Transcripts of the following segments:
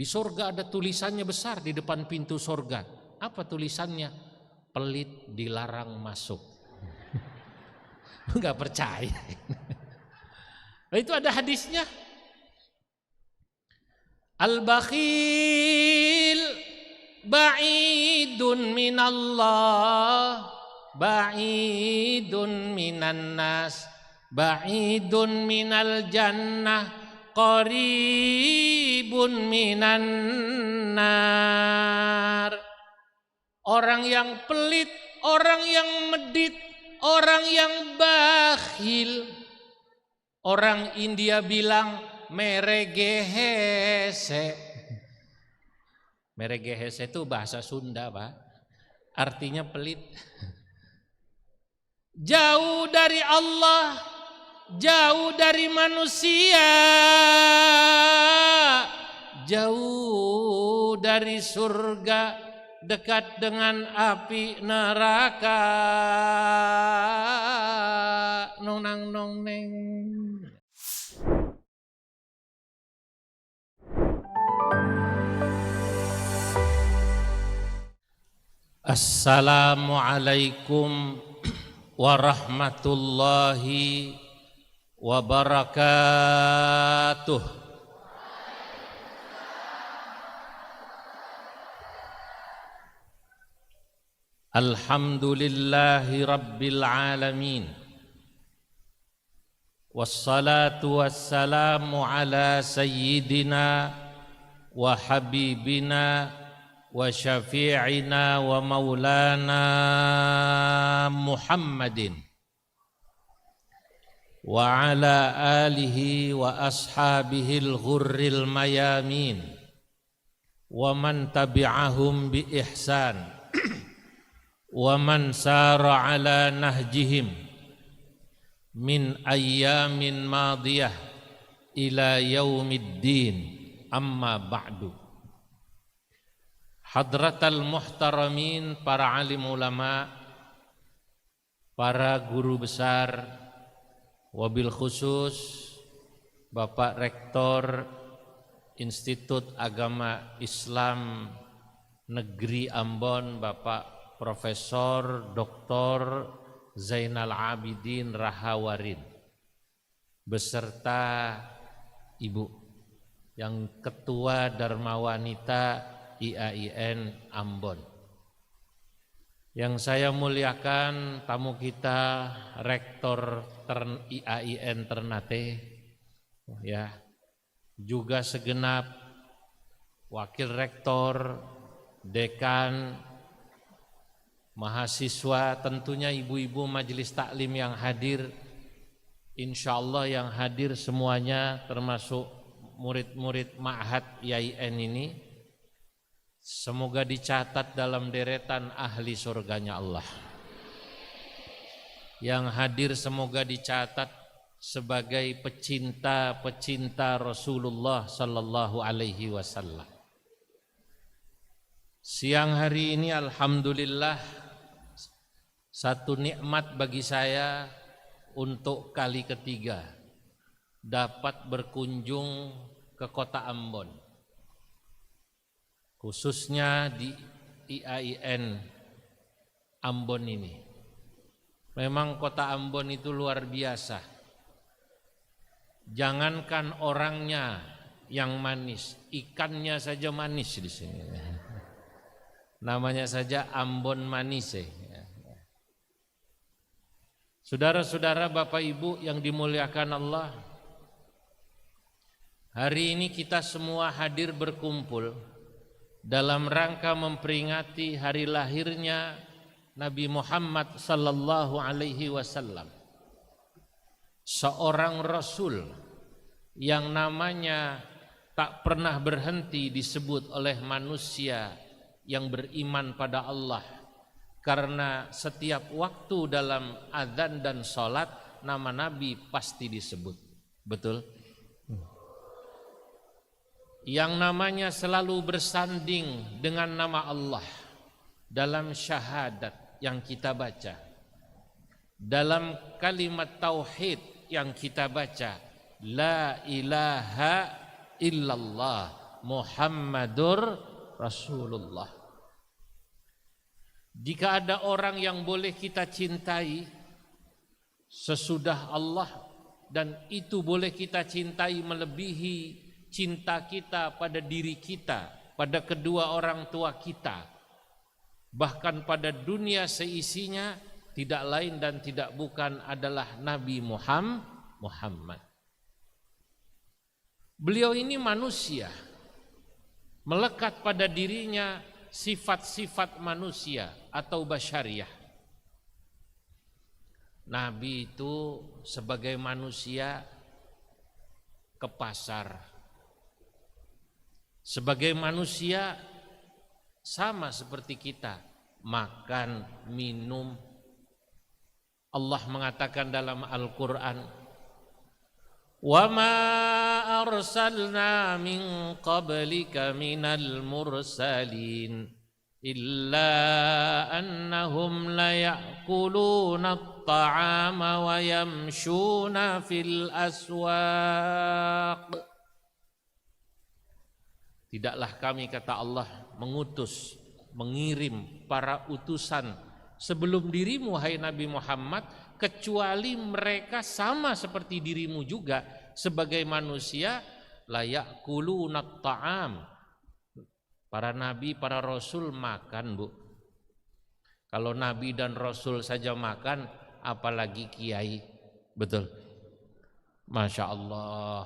Di surga ada tulisannya besar di depan pintu surga. Apa tulisannya? Pelit dilarang masuk. Enggak percaya. Itu ada hadisnya. Al-bakhil ba'idun minallah, ba'idun minan nas, ba'idun minal jannah, qaribun minan nar. Orang yang pelit, orang yang medit, orang yang bakhil. Orang India bilang meregehese. Meregehese itu bahasa Sunda, Pak. Artinya pelit. Jauh dari Allah, jauh dari manusia, jauh dari surga, dekat dengan api neraka. Nong nong neng. Assalamualaikum warahmatullahi wabarakatuh. Alhamdulillahi rabbil alamin. Wassalatu wassalamu ala sayyidina wa habibina wa syafi'ina wa maulana Muhammadin wa ala alihi wa ashabihil ghurril mayamin wa man tabi'ahum bi ihsan wa man sara ala nahjihim min ayyamin madiyah ila yaumiddin, amma ba'du. Hadratal muhtaramin, para alim ulama, para guru besar, wabil khusus Bapak Rektor Institut Agama Islam Negeri Ambon, Bapak Profesor Dr. Zainal Abidin Rahawarin, beserta Ibu yang Ketua Dharma Wanita IAIN Ambon. Yang saya muliakan tamu kita Rektor IAIN Ternate, ya, juga segenap Wakil Rektor, Dekan, mahasiswa, tentunya ibu-ibu majelis taklim yang hadir, insyaallah yang hadir semuanya termasuk murid-murid Ma'had IAIN ini. Semoga dicatat dalam deretan ahli surganya Allah. Yang hadir semoga dicatat sebagai pecinta-pecinta Rasulullah sallallahu alaihi wasallam. Siang hari ini alhamdulillah satu nikmat bagi saya untuk kali ketiga dapat berkunjung ke kota Ambon, khususnya di IAIN Ambon ini. Memang kota Ambon itu luar biasa. Jangankan orangnya yang manis, ikannya saja manis di sini. Namanya saja Ambon Manise. Saudara-saudara, Bapak Ibu yang dimuliakan Allah, hari ini kita semua hadir berkumpul dalam rangka memperingati hari lahirnya Nabi Muhammad sallallahu alaihi wasallam, seorang rasul yang namanya tak pernah berhenti disebut oleh manusia yang beriman pada Allah, karena setiap waktu dalam azan dan salat nama Nabi pasti disebut. Betul? Yang namanya selalu bersanding dengan nama Allah dalam syahadat yang kita baca, dalam kalimat tauhid yang kita baca, la ilaha illallah Muhammadur Rasulullah. Jika ada orang yang boleh kita cintai sesudah Allah, dan itu boleh kita cintai melebihi cinta kita pada diri kita, pada kedua orang tua kita, bahkan pada dunia seisinya, tidak lain dan tidak bukan adalah Nabi Muhammad. Beliau ini manusia, melekat pada dirinya sifat-sifat manusia atau basyariah. Nabi itu sebagai manusia ke pasar, sebagai manusia sama seperti kita, makan, minum. Allah mengatakan dalam Al-Quran, وَمَا أَرْسَلْنَا مِنْ قَبْلِكَ مِنَ الْمُرْسَلِينَ إِلَّا أَنَّهُمْ لَيَأْكُلُونَ الطَّعَامَ وَيَمْشُونَ فِي الْأَسْوَاقِ. Tidaklah kami, kata Allah, mengirim para utusan sebelum dirimu, hai Nabi Muhammad, kecuali mereka sama seperti dirimu juga sebagai manusia, layak kulunat ta'am. Para nabi, para rasul makan, Bu. Kalau nabi dan rasul saja makan, apalagi kiai. Betul. Masya Allah.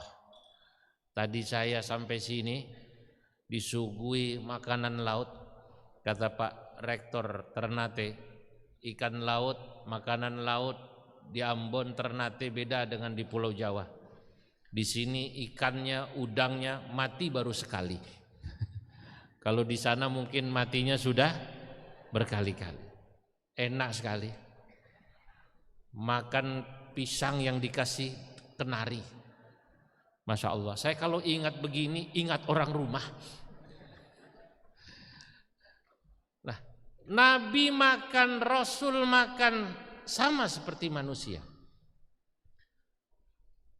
Tadi saya sampai sini disuguhi makanan laut, kata Pak Rektor Ternate. Ikan laut, makanan laut di Ambon Ternate beda dengan di Pulau Jawa. Di sini ikannya, udangnya mati baru sekali. Kalau di sana mungkin matinya sudah berkali-kali. Enak sekali. Makan pisang yang dikasih kenari. Masya Allah. Saya kalau ingat begini, ingat orang rumah. Nabi makan, Rasul makan, sama seperti manusia.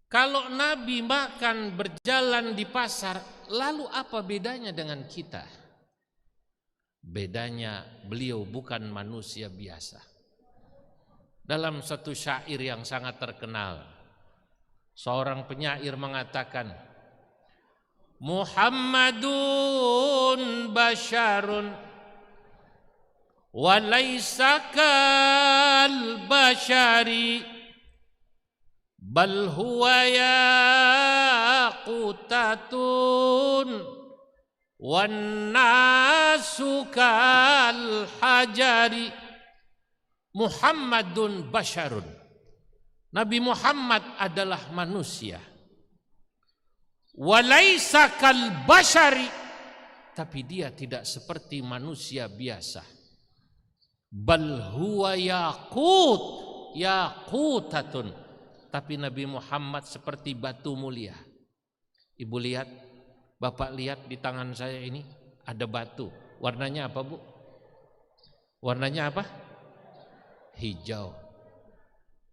Kalau Nabi makan berjalan di pasar, lalu apa bedanya dengan kita? Bedanya beliau bukan manusia biasa. Dalam satu syair yang sangat terkenal, seorang penyair mengatakan, Muhammadun basyarun walaysa kal bashari bal huwa yaqutatun wan nasu kal hajari. Muhammadun basyarun, Nabi Muhammad adalah manusia. Walaysa kal bashari, tapi dia tidak seperti manusia biasa. Bal huwa yaqutatun, tapi Nabi Muhammad seperti batu mulia. Ibu lihat, Bapak lihat di tangan saya ini ada batu. Warnanya apa, Bu? Warnanya apa? Hijau.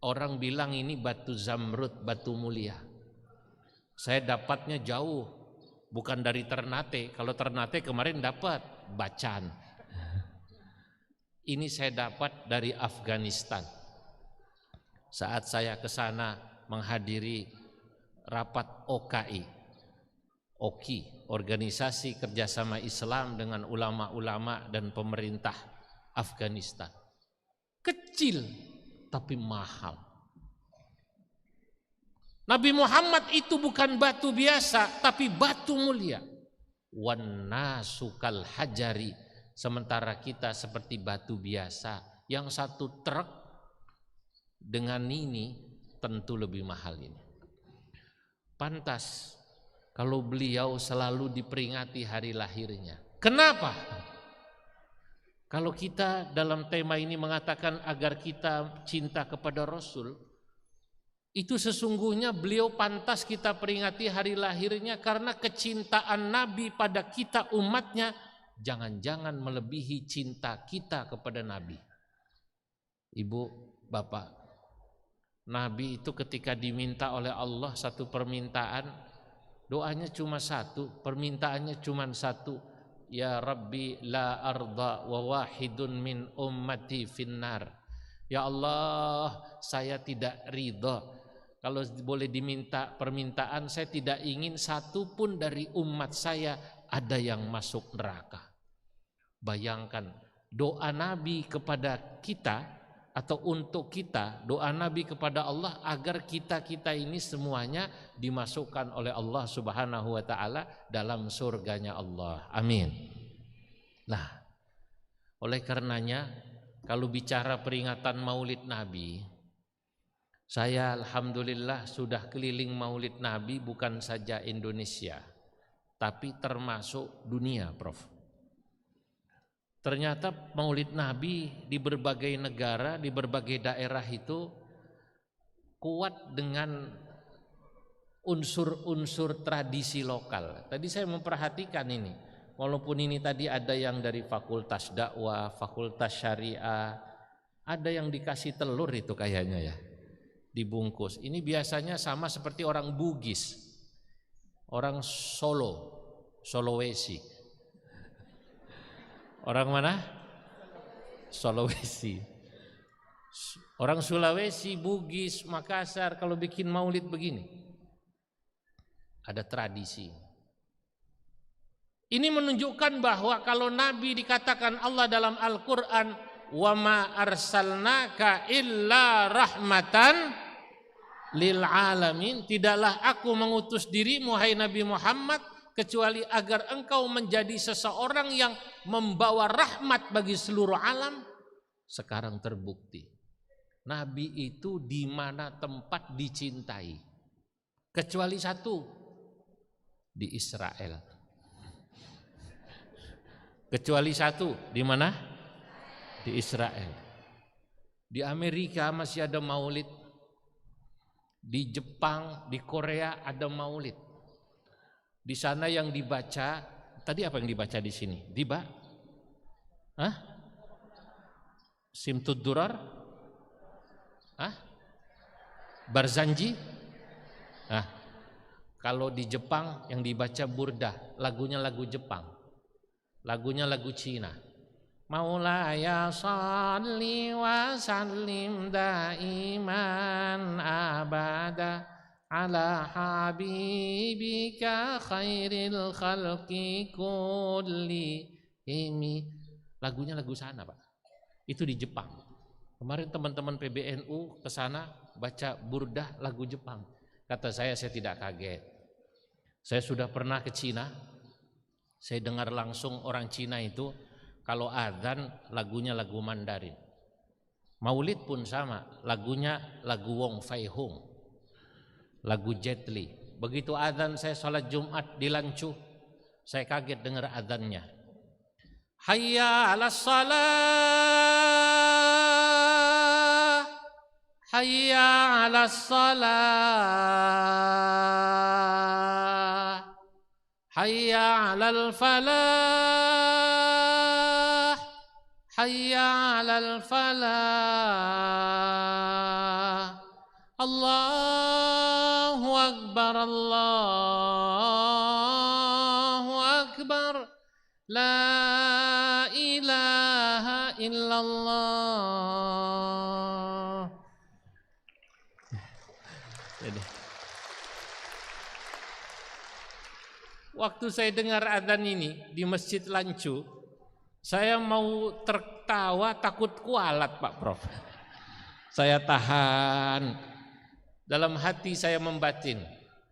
Orang bilang ini batu zamrud, batu mulia. Saya dapatnya jauh, bukan dari Ternate. Kalau Ternate kemarin dapat Bacan. Ini saya dapat dari Afghanistan. Saat saya ke sana menghadiri rapat OKI, Organisasi Kerjasama Islam dengan ulama-ulama dan pemerintah Afghanistan. Kecil tapi mahal. Nabi Muhammad itu bukan batu biasa, tapi batu mulia. Wan nasukal hajari, sementara kita seperti batu biasa. Yang satu truk dengan ini tentu lebih mahal ini. Pantas kalau beliau selalu diperingati hari lahirnya. Kenapa? Kalau kita dalam tema ini mengatakan agar kita cinta kepada Rasul, itu sesungguhnya beliau pantas kita peringati hari lahirnya karena kecintaan Nabi pada kita umatnya jangan-jangan melebihi cinta kita kepada Nabi. Ibu, Bapak, Nabi itu ketika diminta oleh Allah satu permintaan, doanya cuma satu, permintaannya cuma satu, ya Rabbi la arda wa wahidun min ummati finnar. Ya Allah, saya tidak ridha. Kalau boleh diminta permintaan, saya tidak ingin satu pun dari umat saya ada yang masuk neraka. Bayangkan doa Nabi kepada kita atau untuk kita, doa Nabi kepada Allah agar kita-kita ini semuanya dimasukkan oleh Allah Subhanahu wa taala dalam surganya Allah. Amin. Nah, oleh karenanya kalau bicara peringatan Maulid Nabi, saya alhamdulillah sudah keliling Maulid Nabi bukan saja Indonesia, tapi termasuk dunia, Prof. Ternyata Maulid Nabi di berbagai negara, di berbagai daerah itu kuat dengan unsur-unsur tradisi lokal. Tadi saya memperhatikan ini, walaupun ini tadi ada yang dari fakultas dakwah, fakultas syariah, ada yang dikasih telur itu kayaknya ya, dibungkus. Ini biasanya sama seperti orang Bugis, orang Sulawesi. Orang mana? Sulawesi. Orang Sulawesi, Bugis, Makassar kalau bikin maulid begini, ada tradisi. Ini menunjukkan bahwa kalau Nabi dikatakan Allah dalam Al-Quran, wa ma arsalnaka illa rahmatan lil alamin, tidaklah aku mengutus dirimu hai Nabi Muhammad kecuali agar engkau menjadi seseorang yang membawa rahmat bagi seluruh alam. Sekarang terbukti Nabi itu di mana tempat dicintai, kecuali satu, di Israel. Kecuali satu, di mana? Di Israel. Di Amerika masih ada maulid, di Jepang, di Korea ada maulid. Di sana yang dibaca, tadi apa yang dibaca di sini? Simtud Durar? Barzanji? Kalau di Jepang yang dibaca Burdah, lagunya lagu Jepang, lagunya lagu Cina. Maulaya shalli wa sallim daiman abada ala habibika khairil khalqi kullihim. Lagunya lagu sana, Pak. Itu di Jepang. Kemarin teman-teman PBNU ke sana baca Burdah lagu Jepang. Kata saya tidak kaget. Saya sudah pernah ke Cina. Saya dengar langsung orang Cina itu kalau azan lagunya lagu Mandarin. Maulid pun sama, lagunya lagu Wong Fai Hung, lagu Jet Li. Begitu azan saya salat Jumat di Lancu, saya kaget dengar azannya. Hayya 'alas shalah, hayya 'alas salah, hayya 'alal falah, hayya 'alal falah. Allahu Akbar, Allahu Akbar, la ilaha illallah. Waktu saya dengar adzan ini di Masjid Lancu, saya mau tertawa takut kualat, Pak Prof. Saya tahan. Dalam hati saya membatin,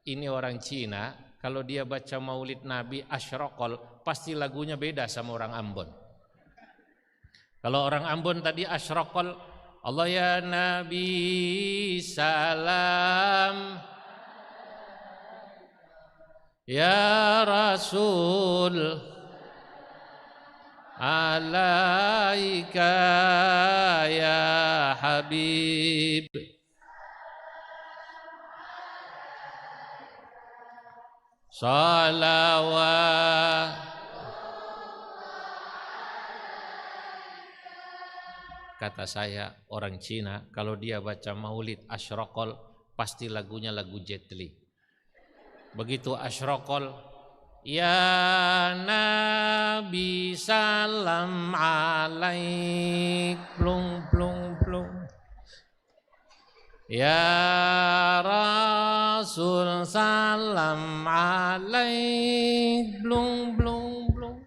ini orang Cina, kalau dia baca maulid Nabi asyraqal, pasti lagunya beda sama orang Ambon. Kalau orang Ambon tadi asyraqal, Allah ya Nabi salam, ya Rasul alaika ya Habib. Salawat. Kata saya, orang Cina kalau dia baca maulid asyraqal pasti lagunya lagu Jet Li. Begitu asyraqal, ya Nabi salam alaik, plung plung plung. Ya Rasul salam alaik, blung blung blung.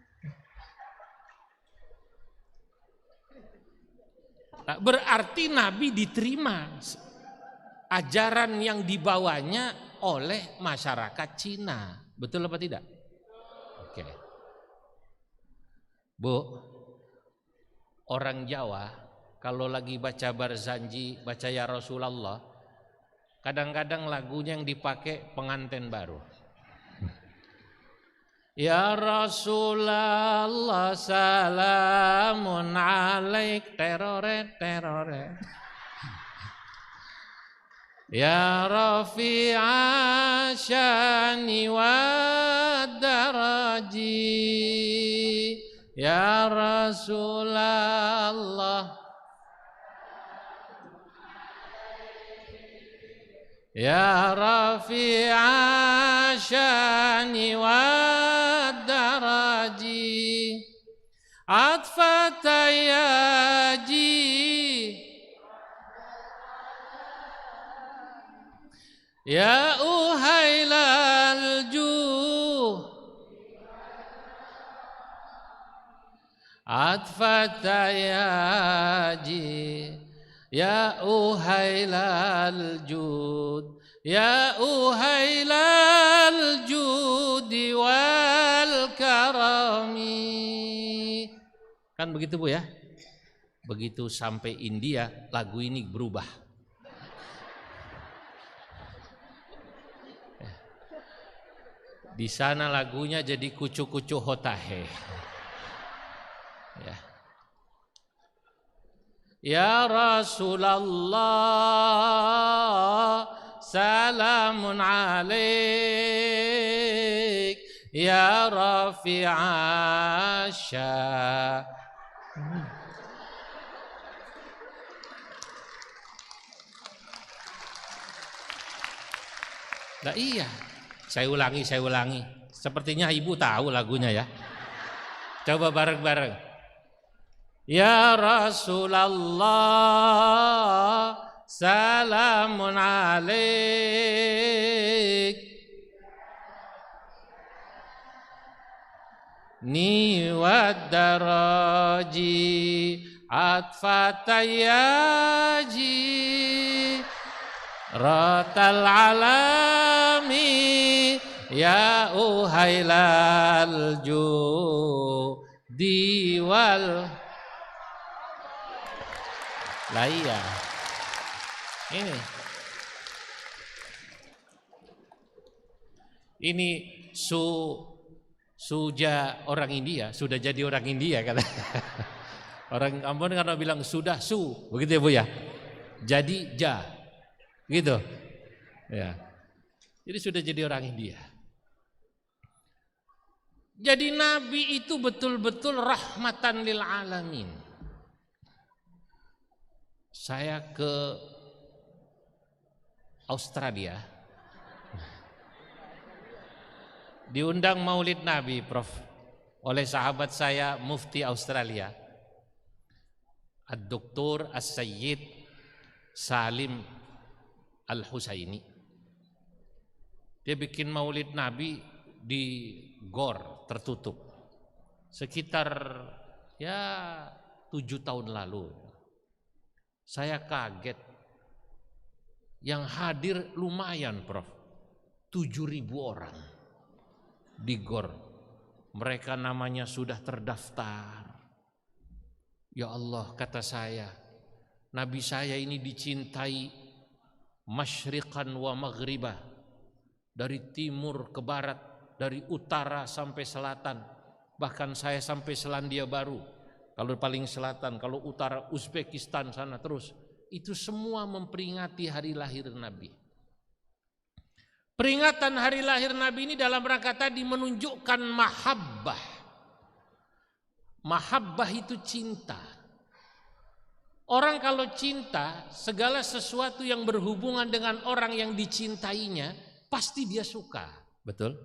Nah, berarti Nabi diterima ajaran yang dibawanya oleh masyarakat Cina. Betul apa tidak? Oke. Bu, orang Jawa kalau lagi baca Barzanji, baca Ya Rasulullah, kadang-kadang lagunya yang dipakai pengantin baru. Ya Rasulullah salamun alaik, terore terore. Ya Rafi'a syani wa daraji, ya Rasulullah. Ya Rafi'a syani wa daraji, atfata yaji, ya uhailal juh, atfata yaji, ya uhailal jud, ya uhailal judi wal karami. Kan begitu Bu ya? Begitu sampai India lagu ini berubah. Di sana lagunya jadi kucu-kucu hotahe. Ya. Ya Rasulullah salamun alaik, ya Rafi'a syah. Nah iya, saya ulangi. Sepertinya ibu tahu lagunya ya. Coba bareng-bareng. Ya Rasulullah salamun alaik, ni wad daraji, atfatayaji, ratal alami, ya uhailal judi wal. Lah iya. Ini sudah orang India, sudah jadi orang India kata. Orang Ambon karena bilang sudah begitu ya Bu ya. Jadi gitu. Ya. Jadi sudah jadi orang India. Jadi Nabi itu betul-betul rahmatan lil alamin. Saya ke Australia, diundang Maulid Nabi, Prof, oleh sahabat saya Mufti Australia, Ad-Doktor As-Sayyid Salim Al-Husaini. Dia bikin Maulid Nabi di gor tertutup sekitar 7 tahun lalu. Saya kaget, yang hadir lumayan Prof, 7.000 orang di gor. Mereka namanya sudah terdaftar. Ya Allah, kata saya, Nabi saya ini dicintai masyriqan wa maghribah, dari timur ke barat, dari utara sampai selatan. Bahkan saya sampai Selandia Baru, kalau paling selatan, kalau utara Uzbekistan sana terus. Itu semua memperingati hari lahir Nabi. Peringatan hari lahir Nabi ini dalam rangka tadi menunjukkan mahabbah. Mahabbah itu cinta. Orang kalau cinta, segala sesuatu yang berhubungan dengan orang yang dicintainya, pasti dia suka. Betul?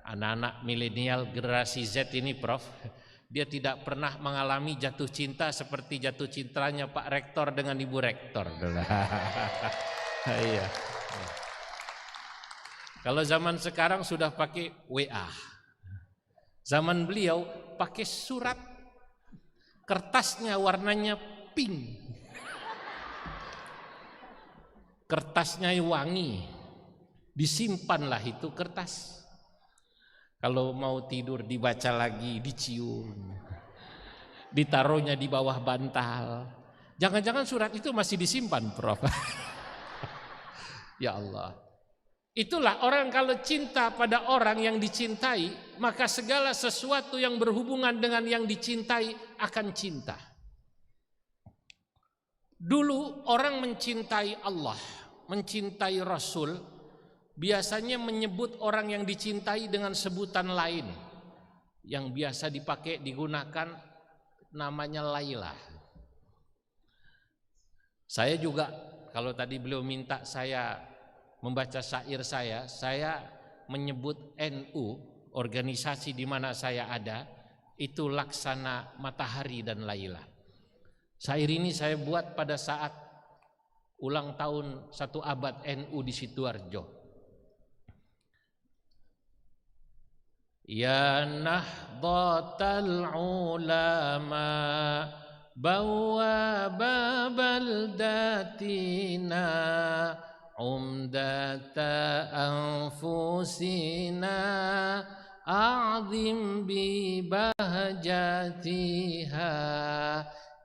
Anak-anak milenial generasi Z ini Prof, dia tidak pernah mengalami jatuh cinta seperti jatuh cintanya Pak Rektor dengan Ibu Rektor. Iya. Kalau zaman sekarang sudah pakai WA. Zaman beliau pakai surat, kertasnya warnanya pink. Kertasnya wangi, disimpanlah itu kertas. Kalau mau tidur dibaca lagi, dicium, ditaruhnya di bawah bantal. Jangan-jangan surat itu masih disimpan, Prof. Ya Allah. Itulah orang kalau cinta pada orang yang dicintai, maka segala sesuatu yang berhubungan dengan yang dicintai akan cinta. Dulu orang mencintai Allah, mencintai Rasul, biasanya menyebut orang yang dicintai dengan sebutan lain. Yang biasa dipakai, digunakan namanya Laila. Saya juga, kalau tadi beliau minta saya membaca syair saya menyebut NU, organisasi di mana saya ada, itu Laksana Matahari dan Laila. Syair ini saya buat pada saat ulang tahun 1 abad NU di Sidoarjo. Ya nahdhatal ulama bawwaba baldatina umdata anfusina a'zim bi bahjatiha.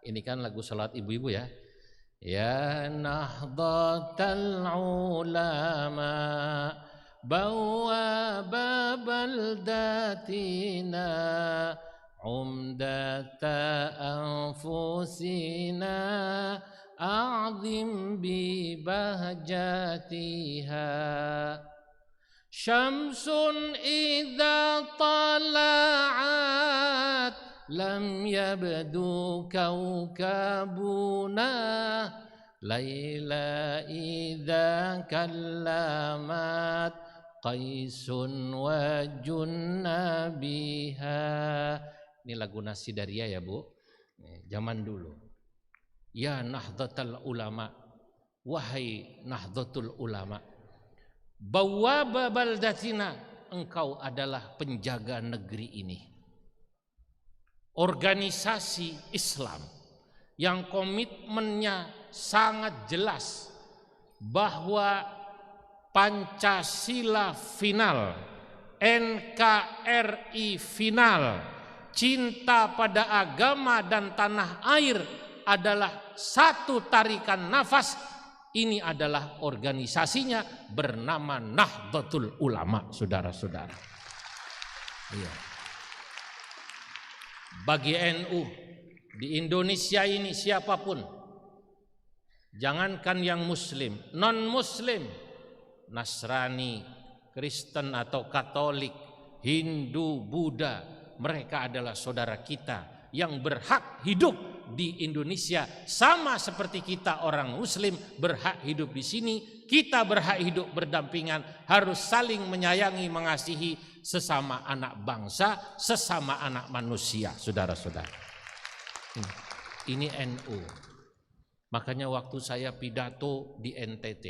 Ini kan lagu salat ibu-ibu ya. Ya nahdhatal ulama bawwaba baldatina umdata anfusina a'zim bi bahjatiha syamsun idza tala'at lam yabdu kawkabuna laila idza kallamat Qaisun wa junna biha. Ini lagu Nasidaria ya Bu, zaman dulu. Ya nahdhatal ulama, wahai nahdhatul ulama, bawwaba baldatina, engkau adalah penjaga negeri ini. Organisasi Islam yang komitmennya sangat jelas bahwa Pancasila final, NKRI final, cinta pada agama dan tanah air adalah satu tarikan nafas. Ini adalah organisasinya bernama Nahdlatul Ulama, saudara-saudara. Iya. Bagi NU di Indonesia ini siapapun, jangankan yang muslim, non-muslim, Nasrani, Kristen atau Katolik, Hindu, Buddha, mereka adalah saudara kita yang berhak hidup di Indonesia sama seperti kita orang muslim berhak hidup di sini. Kita berhak hidup berdampingan, harus saling menyayangi, mengasihi sesama anak bangsa, sesama anak manusia, saudara-saudara. Ini NU. Makanya waktu saya pidato di NTT,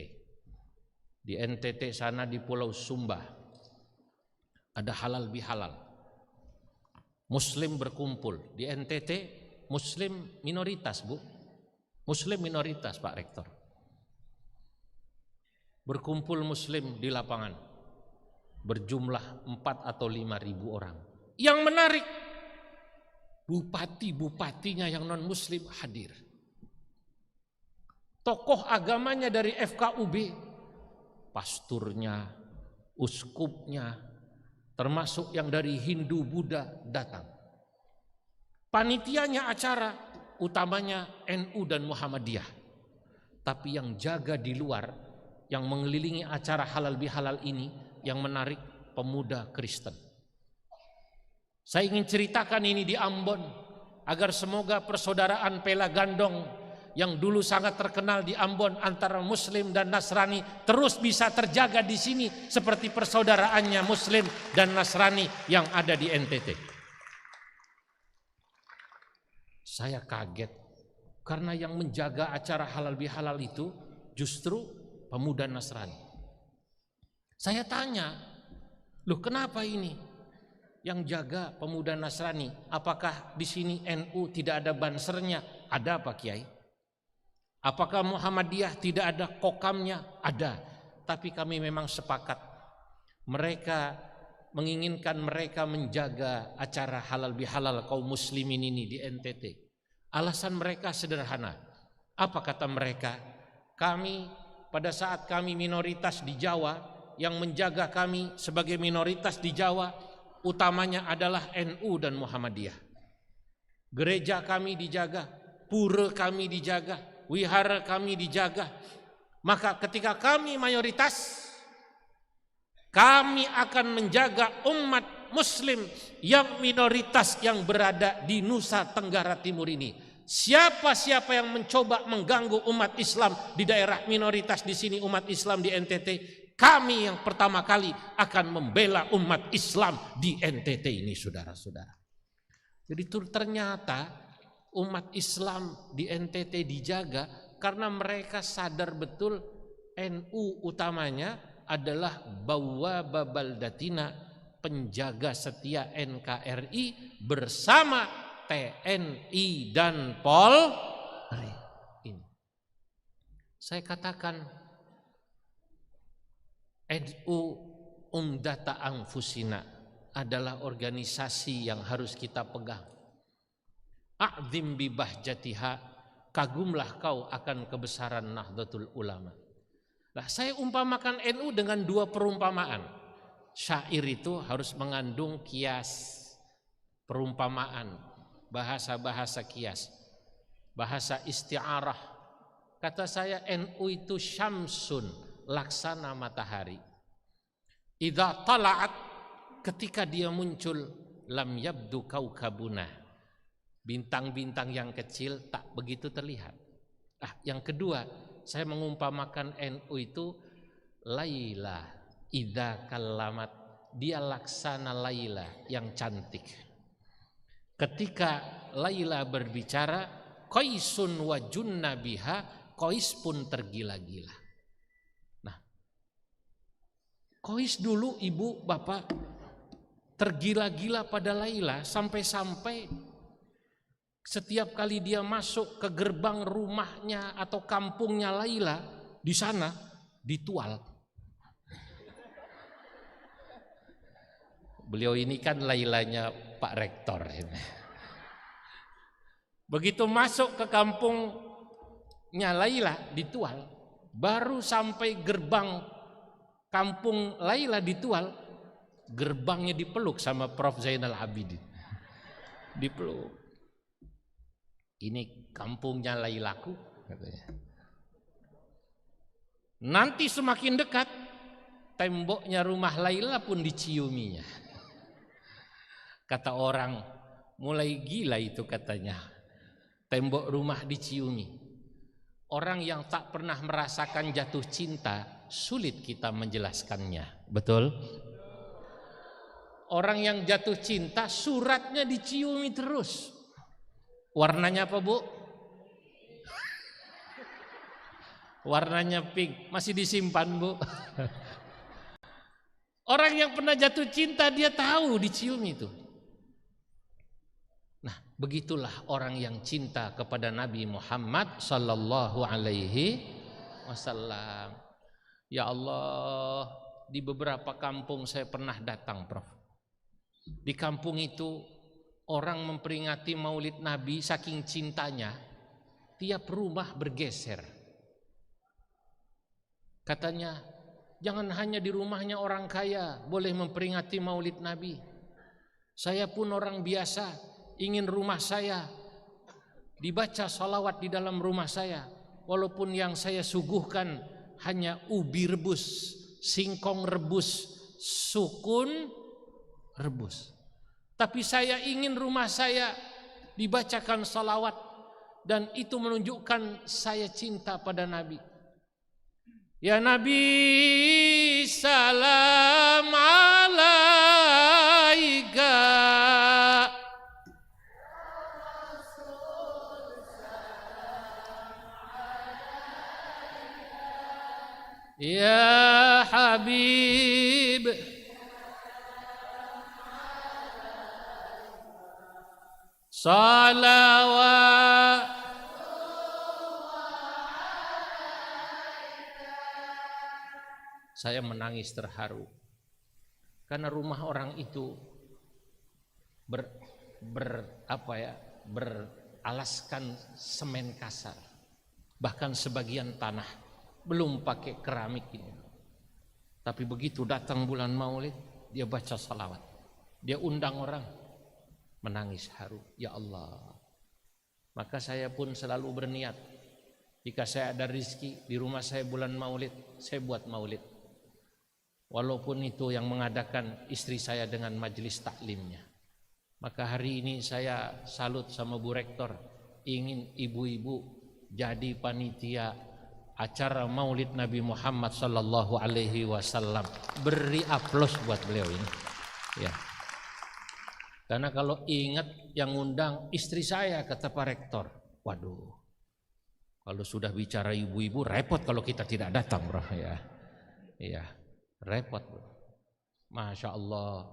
di NTT sana di Pulau Sumba, ada halal bihalal. Muslim berkumpul di NTT, Muslim minoritas Bu, Muslim minoritas Pak Rektor. Berkumpul Muslim di lapangan, berjumlah 4 atau 5 ribu orang. Yang menarik, bupati-bupatinya yang non Muslim hadir. Tokoh agamanya dari FKUB, pasturnya, uskupnya, termasuk yang dari Hindu Buddha datang. Panitianya acara utamanya NU dan Muhammadiyah. Tapi yang jaga di luar, yang mengelilingi acara halal bihalal ini, yang menarik pemuda Kristen. Saya ingin ceritakan ini di Ambon, agar semoga persaudaraan Pela Gandong yang dulu sangat terkenal di Ambon antara Muslim dan Nasrani terus bisa terjaga di sini seperti persaudaraannya Muslim dan Nasrani yang ada di NTT. Saya kaget karena yang menjaga acara halal bihalal itu justru pemuda Nasrani. Saya tanya, loh kenapa ini yang jaga pemuda Nasrani? Apakah di sini NU tidak ada bansernya? Ada apa Kiai? Apakah Muhammadiyah tidak ada kokamnya? Ada. Tapi kami memang sepakat. Mereka menginginkan mereka menjaga acara halal bihalal kaum muslimin ini di NTT. Alasan mereka sederhana. Apa kata mereka? Kami pada saat kami minoritas di Jawa, yang menjaga kami sebagai minoritas di Jawa utamanya adalah NU dan Muhammadiyah. Gereja kami dijaga, pura kami dijaga, wihara kami dijaga. Maka ketika kami mayoritas, kami akan menjaga umat muslim yang minoritas yang berada di Nusa Tenggara Timur ini. Siapa-siapa yang mencoba mengganggu umat Islam di daerah minoritas di sini, umat Islam di NTT, kami yang pertama kali akan membela umat Islam di NTT ini, saudara-saudara. Jadi ternyata umat Islam di NTT dijaga karena mereka sadar betul NU utamanya adalah bawwaba baldatina, penjaga setia NKRI bersama TNI dan Polri. Ini saya katakan, NU Umdata Anfusina adalah organisasi yang harus kita pegang. A'zim bi bahjatiha, kagumlah kau akan kebesaran Nahdlatul Ulama. Nah, saya umpamakan NU dengan dua perumpamaan. Syair itu harus mengandung kias, perumpamaan, bahasa-bahasa kias, bahasa isti'arah. Kata saya, NU itu syamsun, laksana matahari. Idza tala'at, ketika dia muncul, lam yabdu kaukabuna, bintang-bintang yang kecil tak begitu terlihat. Yang kedua, saya mengumpamakan NU itu Laila idza kallamat, dia laksana Laila yang cantik. Ketika Laila berbicara, Qaisun wa junna biha, Qais pun tergila-gila. Nah, Qais dulu ibu bapak tergila-gila pada Laila sampai-sampai setiap kali dia masuk ke gerbang rumahnya atau kampungnya Laila, di sana ditual. Beliau ini kan Lailanya Pak Rektor. Begitu masuk ke kampungnya Laila ditual, baru sampai gerbang kampung Laila ditual, gerbangnya dipeluk sama Prof Zainal Abidin. Dipeluk. Ini kampungnya Lailaku, katanya. Nanti semakin dekat, temboknya rumah Laila pun diciuminya. Kata orang, mulai gila itu katanya, tembok rumah diciumi. Orang yang tak pernah merasakan jatuh cinta, sulit kita menjelaskannya, betul? Orang yang jatuh cinta, suratnya diciumi terus. Warnanya apa, Bu? Warnanya pink. Masih disimpan, Bu? Orang yang pernah jatuh cinta, dia tahu dicium itu. Nah, begitulah orang yang cinta kepada Nabi Muhammad sallallahu alaihi wasallam. Ya Allah, di beberapa kampung saya pernah datang, Prof. Di kampung itu orang memperingati Maulid Nabi saking cintanya, tiap rumah bergeser. Katanya, jangan hanya di rumahnya orang kaya boleh memperingati Maulid Nabi. Saya pun orang biasa, ingin rumah saya dibaca salawat di dalam rumah saya, walaupun yang saya suguhkan hanya ubi rebus, singkong rebus, sukun rebus. Tapi saya ingin rumah saya dibacakan salawat. dan itu menunjukkan saya cinta pada Nabi. Ya Nabi, salam alaika. Ya Habib, salawat. Saya menangis terharu karena rumah orang itu beralaskan semen kasar, bahkan sebagian tanah belum pakai keramik ini. Tapi begitu datang bulan Maulid, dia baca salawat, dia undang orang, menangis haru. Ya Allah. Maka saya pun selalu berniat, jika saya ada rezeki di rumah saya bulan Maulid, saya buat Maulid. Walaupun itu yang mengadakan istri saya dengan majelis taklimnya. Maka hari ini saya salut sama Bu Rektor, ingin ibu-ibu jadi panitia acara Maulid Nabi Muhammad sallallahu alaihi wasallam. Beri aplaus buat beliau ini. Ya. Karena kalau ingat yang undang istri saya, kata Pak Rektor. Waduh. Kalau sudah bicara ibu-ibu repot kalau kita tidak datang, Bro, ya. Iya. Repot, bro. Masya Allah.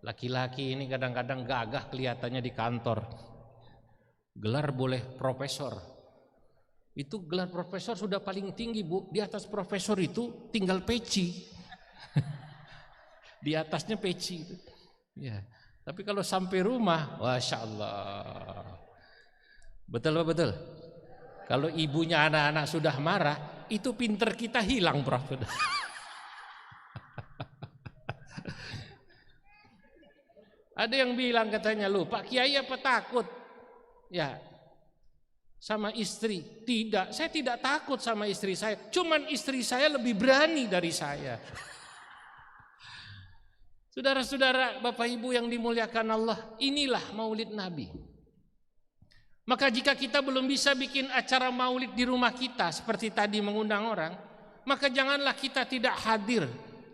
Laki-laki ini kadang-kadang gagah kelihatannya di kantor. Gelar boleh profesor. Itu gelar profesor sudah paling tinggi, Bu. Di atas profesor itu tinggal peci. Di atasnya peci. Ya. Tapi kalau sampai rumah, Masya Allah. Betul, betul. Kalau ibunya anak-anak sudah marah, itu pinter kita hilang, Prof. Ada yang bilang katanya, lu Pak Kiai apa takut? Ya, sama istri. Tidak, saya tidak takut sama istri saya. Cuman istri saya lebih berani dari saya. Saudara-saudara, Bapak Ibu yang dimuliakan Allah, inilah Maulid Nabi. Maka jika kita belum bisa bikin acara Maulid di rumah kita seperti tadi mengundang orang, maka janganlah kita tidak hadir.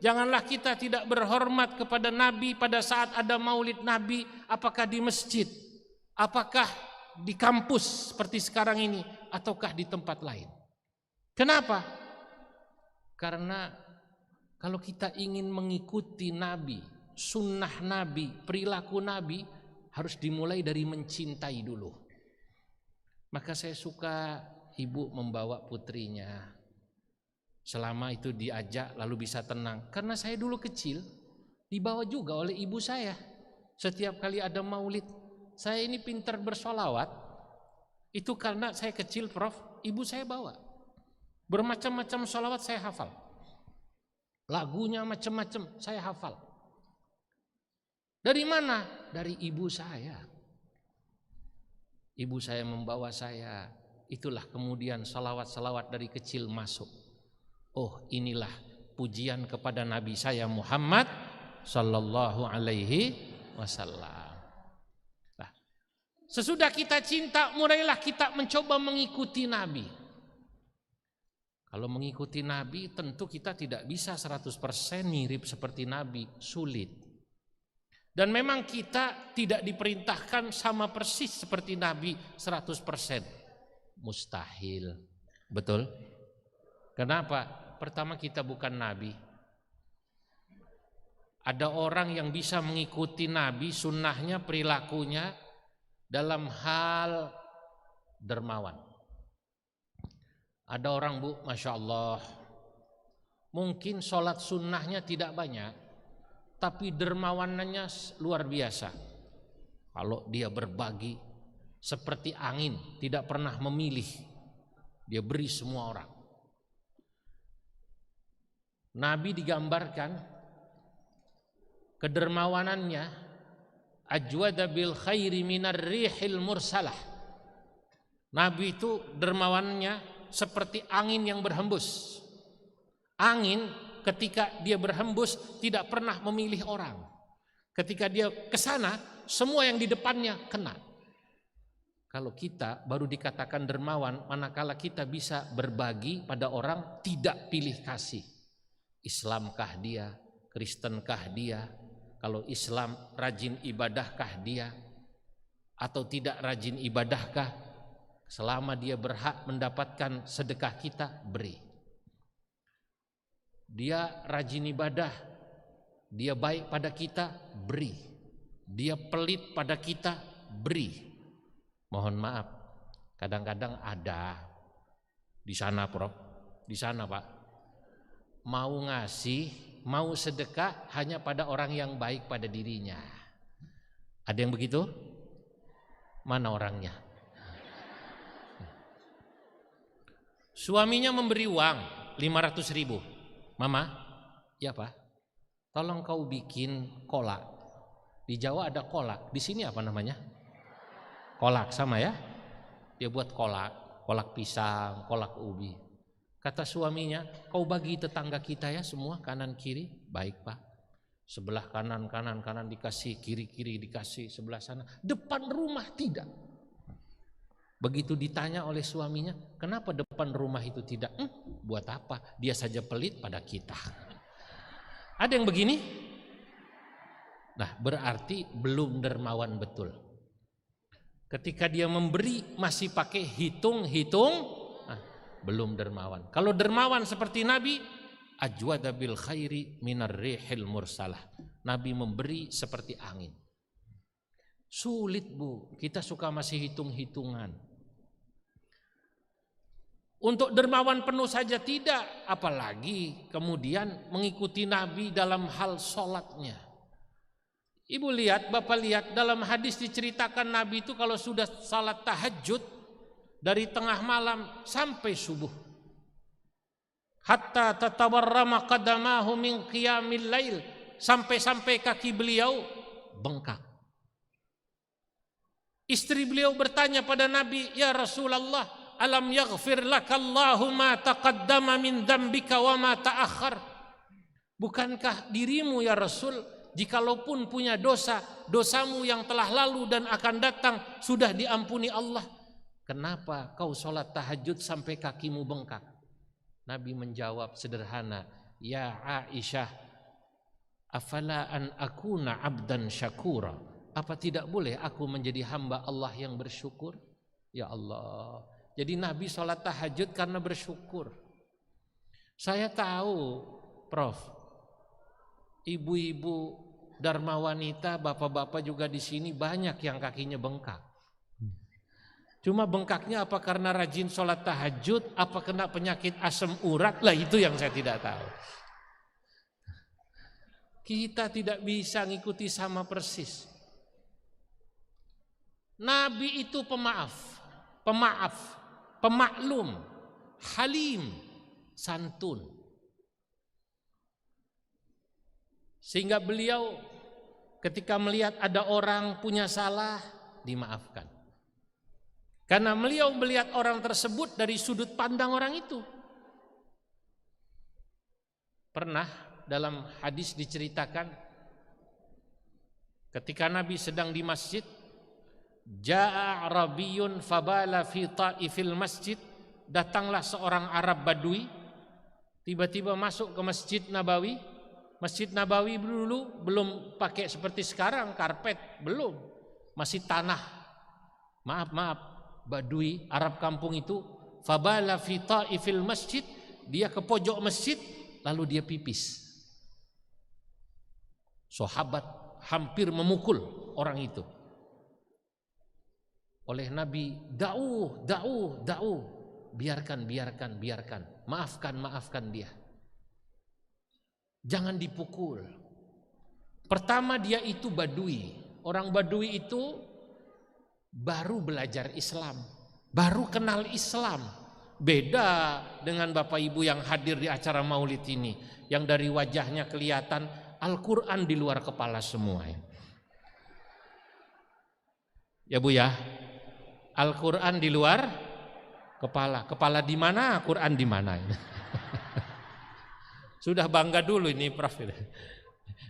Janganlah kita tidak berhormat kepada Nabi pada saat ada Maulid Nabi, apakah di masjid, apakah di kampus seperti sekarang ini, ataukah di tempat lain. Kenapa? Karena kalau kita ingin mengikuti Nabi, sunnah Nabi, perilaku Nabi, harus dimulai dari mencintai dulu. Maka saya suka ibu membawa putrinya. Selama itu diajak lalu bisa tenang. Karena saya dulu kecil dibawa juga oleh ibu saya. Setiap kali ada maulid, saya ini pintar bersolawat. Itu karena saya kecil, Prof, ibu saya bawa. Bermacam-macam solawat saya hafal. Lagunya macam-macam saya hafal. Dari mana? Dari ibu saya. Ibu saya membawa saya. Itulah kemudian salawat-salawat dari kecil masuk. Oh, inilah pujian kepada Nabi saya Muhammad sallallahu alaihi wasallam. Nah, sesudah kita cinta, mulailah kita mencoba mengikuti Nabi. Kalau mengikuti Nabi, tentu kita tidak bisa 100% mirip seperti Nabi, sulit. Dan memang kita tidak diperintahkan sama persis seperti Nabi 100%. Mustahil. Betul? Kenapa? Pertama, kita bukan Nabi. Ada orang yang bisa mengikuti Nabi, sunnahnya, perilakunya dalam hal dermawan. Ada orang, Bu, Masya Allah, mungkin sholat sunnahnya tidak banyak, tapi dermawanannya luar biasa. Kalau dia berbagi seperti angin, tidak pernah memilih, dia beri semua orang. Nabi digambarkan kedermawanannya ajwada bil khairi minar rihil mursalah. Nabi itu dermawannya seperti angin yang berhembus. Angin ketika dia berhembus tidak pernah memilih orang. Ketika dia ke sana, semua yang di depannya kena. Kalau kita baru dikatakan dermawan manakala kita bisa berbagi pada orang tidak pilih kasih. Islamkah dia, Kristenkah dia? Kalau Islam rajin ibadahkah dia? Atau tidak rajin ibadahkah? Selama dia berhak mendapatkan sedekah kita, beri. Dia rajin ibadah, dia baik pada kita, beri. Dia pelit pada kita, beri. Mohon maaf, kadang-kadang ada di sana, Prof, di sana Pak, mau ngasih, mau sedekah hanya pada orang yang baik pada dirinya. Ada yang begitu? Mana orangnya? Suaminya memberi uang 500.000. Mama, ya Pak, tolong kau bikin kolak. Di Jawa ada kolak, di sini apa namanya? Kolak, sama ya? Dia buat kolak, kolak pisang, kolak ubi. Kata suaminya, kau bagi tetangga kita ya semua kanan kiri. Baik Pak. Sebelah kanan dikasih, kiri dikasih, sebelah sana. Depan rumah tidak. Begitu ditanya oleh suaminya, kenapa depan rumah itu tidak? Buat apa? Dia saja pelit pada kita. Ada yang begini? Nah, berarti belum dermawan betul. Ketika dia memberi masih pakai hitung-hitung, belum dermawan. Kalau dermawan seperti Nabi, ajwada bil khairi minar rihil mursalah. Nabi memberi seperti angin. Sulit Bu, kita suka masih hitung-hitungan. Untuk dermawan penuh saja tidak, apalagi kemudian mengikuti Nabi dalam hal sholatnya. Ibu lihat, Bapak lihat, dalam hadis diceritakan Nabi itu kalau sudah salat tahajud dari tengah malam sampai subuh. Hatta tatawarrama qadamahu min qiyamil lail, sampai-sampai kaki beliau bengkak. Istri beliau bertanya pada Nabi, "Ya Rasulullah, alam yaghfir lakallahu ma taqaddama min dzambika wa ma ta'akhkhar?" Bukankah dirimu ya Rasul, jikalaupun punya dosa, dosamu yang telah lalu dan akan datang sudah diampuni Allah, kenapa kau sholat tahajud sampai kakimu bengkak? Nabi menjawab sederhana, "Ya Aisyah, afala an akuna abdan syakura?" Apa tidak boleh aku menjadi hamba Allah yang bersyukur? Ya Allah. Jadi Nabi sholat tahajud karena bersyukur. Saya tahu, Prof, ibu-ibu dharma wanita, bapak-bapak juga di sini banyak yang kakinya bengkak. Cuma bengkaknya apa karena rajin sholat tahajud, apa kena penyakit asam urat, lah itu yang saya tidak tahu. Kita tidak bisa ngikuti sama persis. Nabi itu pemaaf, pemaklum, halim, santun. Sehingga beliau ketika melihat ada orang punya salah, dimaafkan. Karena beliau melihat orang tersebut dari sudut pandang orang itu. Pernah dalam hadis diceritakan ketika Nabi sedang di masjid, Ja'a Arabiyun fabala fi ta'ifil masjid, datanglah seorang Arab Badui tiba-tiba masuk ke Masjid Nabawi. Masjid Nabawi dulu belum pakai seperti sekarang karpet, belum, masih tanah. Maaf, Badui Arab kampung itu fabala fi ta'ifil masjid, dia ke pojok masjid lalu dia pipis. Sahabat hampir memukul orang itu. Oleh Nabi, da'u, biarkan, maafkan dia. Jangan dipukul. Pertama dia itu Badui. Orang Badui itu baru belajar Islam, baru kenal Islam. Beda dengan Bapak Ibu yang hadir di acara maulid ini, yang dari wajahnya kelihatan Al-Quran di luar kepala semua. Ya Bu ya, Al-Quran di luar kepala. Kepala di mana, Quran di mana? Sudah bangga dulu ini Prof.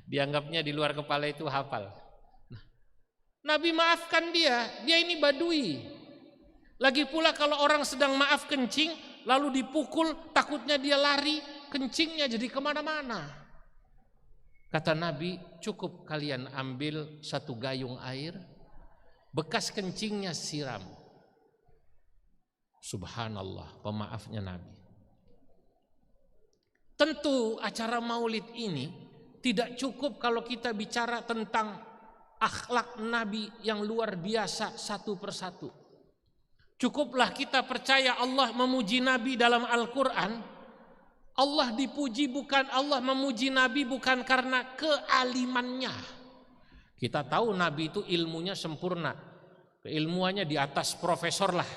Dianggapnya di luar kepala itu hafal. Nabi maafkan dia ini Badui. Lagi pula kalau orang sedang maaf kencing, lalu dipukul, takutnya dia lari, kencingnya jadi kemana-mana. Kata Nabi, cukup kalian ambil satu gayung air, bekas kencingnya siram. Subhanallah, pemaafnya Nabi. Tentu acara maulid ini tidak cukup kalau kita bicara tentang akhlak Nabi yang luar biasa satu persatu. Cukuplah kita percaya Allah memuji Nabi dalam Al-Quran. Allah dipuji bukan, Allah memuji Nabi bukan karena kealimannya. Kita tahu Nabi itu ilmunya sempurna, keilmuannya di atas profesor lah.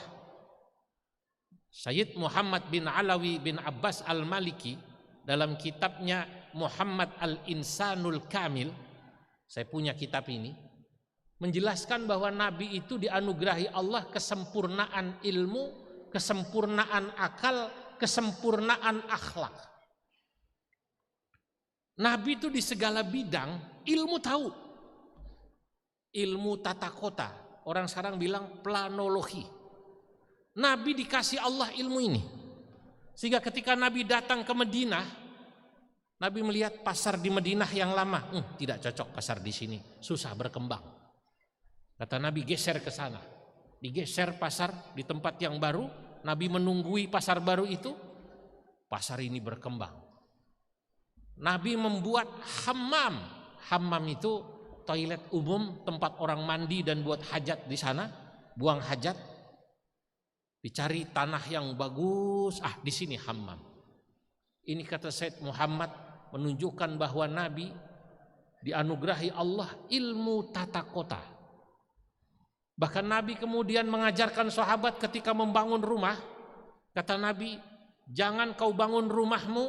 Sayyid Muhammad bin Alawi bin Abbas Al-Maliki dalam kitabnya Muhammad Al-Insanul Kamil, saya punya kitab ini, menjelaskan bahwa Nabi itu dianugerahi Allah kesempurnaan ilmu, kesempurnaan akal, kesempurnaan akhlak. Nabi itu di segala bidang ilmu tahu. Ilmu tata kota, orang sekarang bilang planologi. Nabi dikasih Allah ilmu ini. Sehingga ketika Nabi datang ke Madinah, Nabi melihat pasar di Madinah yang lama, tidak cocok pasar di sini, susah berkembang. Kata Nabi, geser ke sana. Digeser pasar di tempat yang baru, Nabi menunggui pasar baru itu, pasar ini berkembang. Nabi membuat hammam. Hammam itu toilet umum, tempat orang mandi dan buat hajat di sana, buang hajat. Dicari tanah yang bagus, di sini hammam. Ini kata Said Muhammad menunjukkan bahwa Nabi dianugerahi Allah ilmu tata kota. Bahkan Nabi kemudian mengajarkan sahabat ketika membangun rumah, kata Nabi, jangan kau bangun rumahmu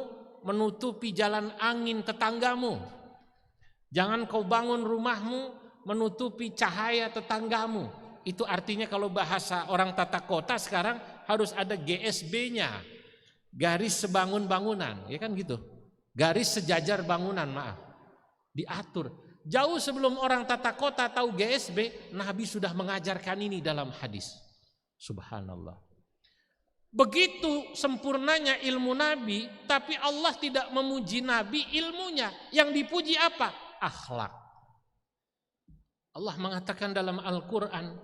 menutupi jalan angin tetanggamu. Jangan kau bangun rumahmu menutupi cahaya tetanggamu. Itu artinya kalau bahasa orang tata kota sekarang harus ada GSB-nya, garis sebangun bangunan, ya kan gitu. Garis sejajar bangunan, maaf. Diatur. Jauh sebelum orang tata kota tahu GSB, Nabi sudah mengajarkan ini dalam hadis. Subhanallah. Begitu sempurnanya ilmu Nabi, tapi Allah tidak memuji Nabi ilmunya. Yang dipuji apa? Akhlak. Allah mengatakan dalam Al-Quran,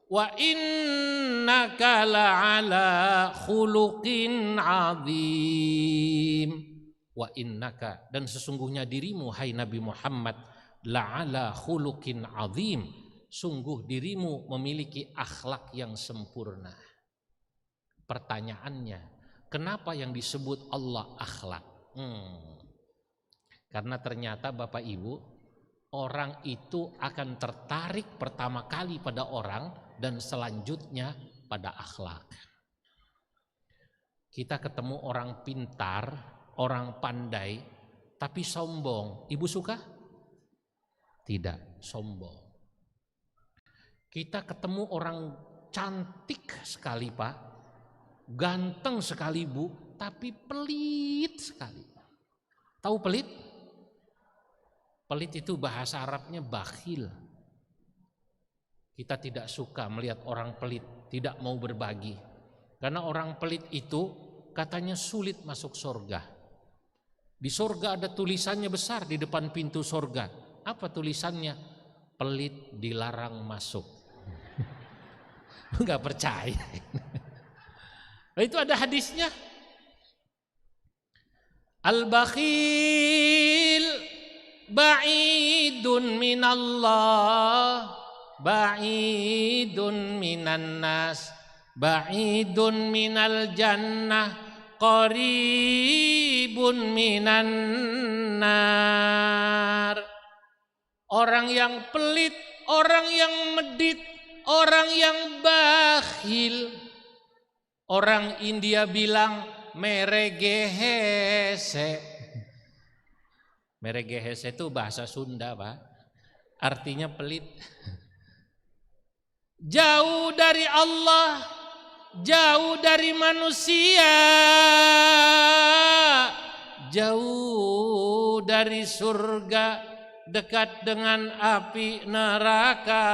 wa innaka la'ala khuluqin azim. Wa innaka, dan sesungguhnya dirimu hai Nabi Muhammad, la'ala khuluqin azim, sungguh dirimu memiliki akhlak yang sempurna. Pertanyaannya, kenapa yang disebut Allah akhlak? Karena ternyata Bapak Ibu, orang itu akan tertarik pertama kali pada orang dan selanjutnya pada akhlak. Kita ketemu orang pintar, orang pandai, tapi sombong. Ibu suka? Tidak, sombong. Kita ketemu orang cantik sekali Pak, ganteng sekali Bu, tapi pelit sekali. Tahu pelit? Pelit itu bahasa Arabnya bakhil. Kita tidak suka melihat orang pelit, tidak mau berbagi. Karena orang pelit itu katanya sulit masuk surga. Di surga ada tulisannya besar di depan pintu surga. Apa tulisannya? Pelit dilarang masuk. Enggak percaya. Itu ada hadisnya. Al-bakhil ba'idun minallah, ba'idun minan nas, ba'idun minal jannah, qaribun minan nar. Orang yang pelit, orang yang medit, orang yang bakhil. Orang India bilang meregehese. Meregehese itu bahasa Sunda Pak, artinya pelit. Jauh dari Allah, jauh dari manusia, jauh dari surga, dekat dengan api neraka.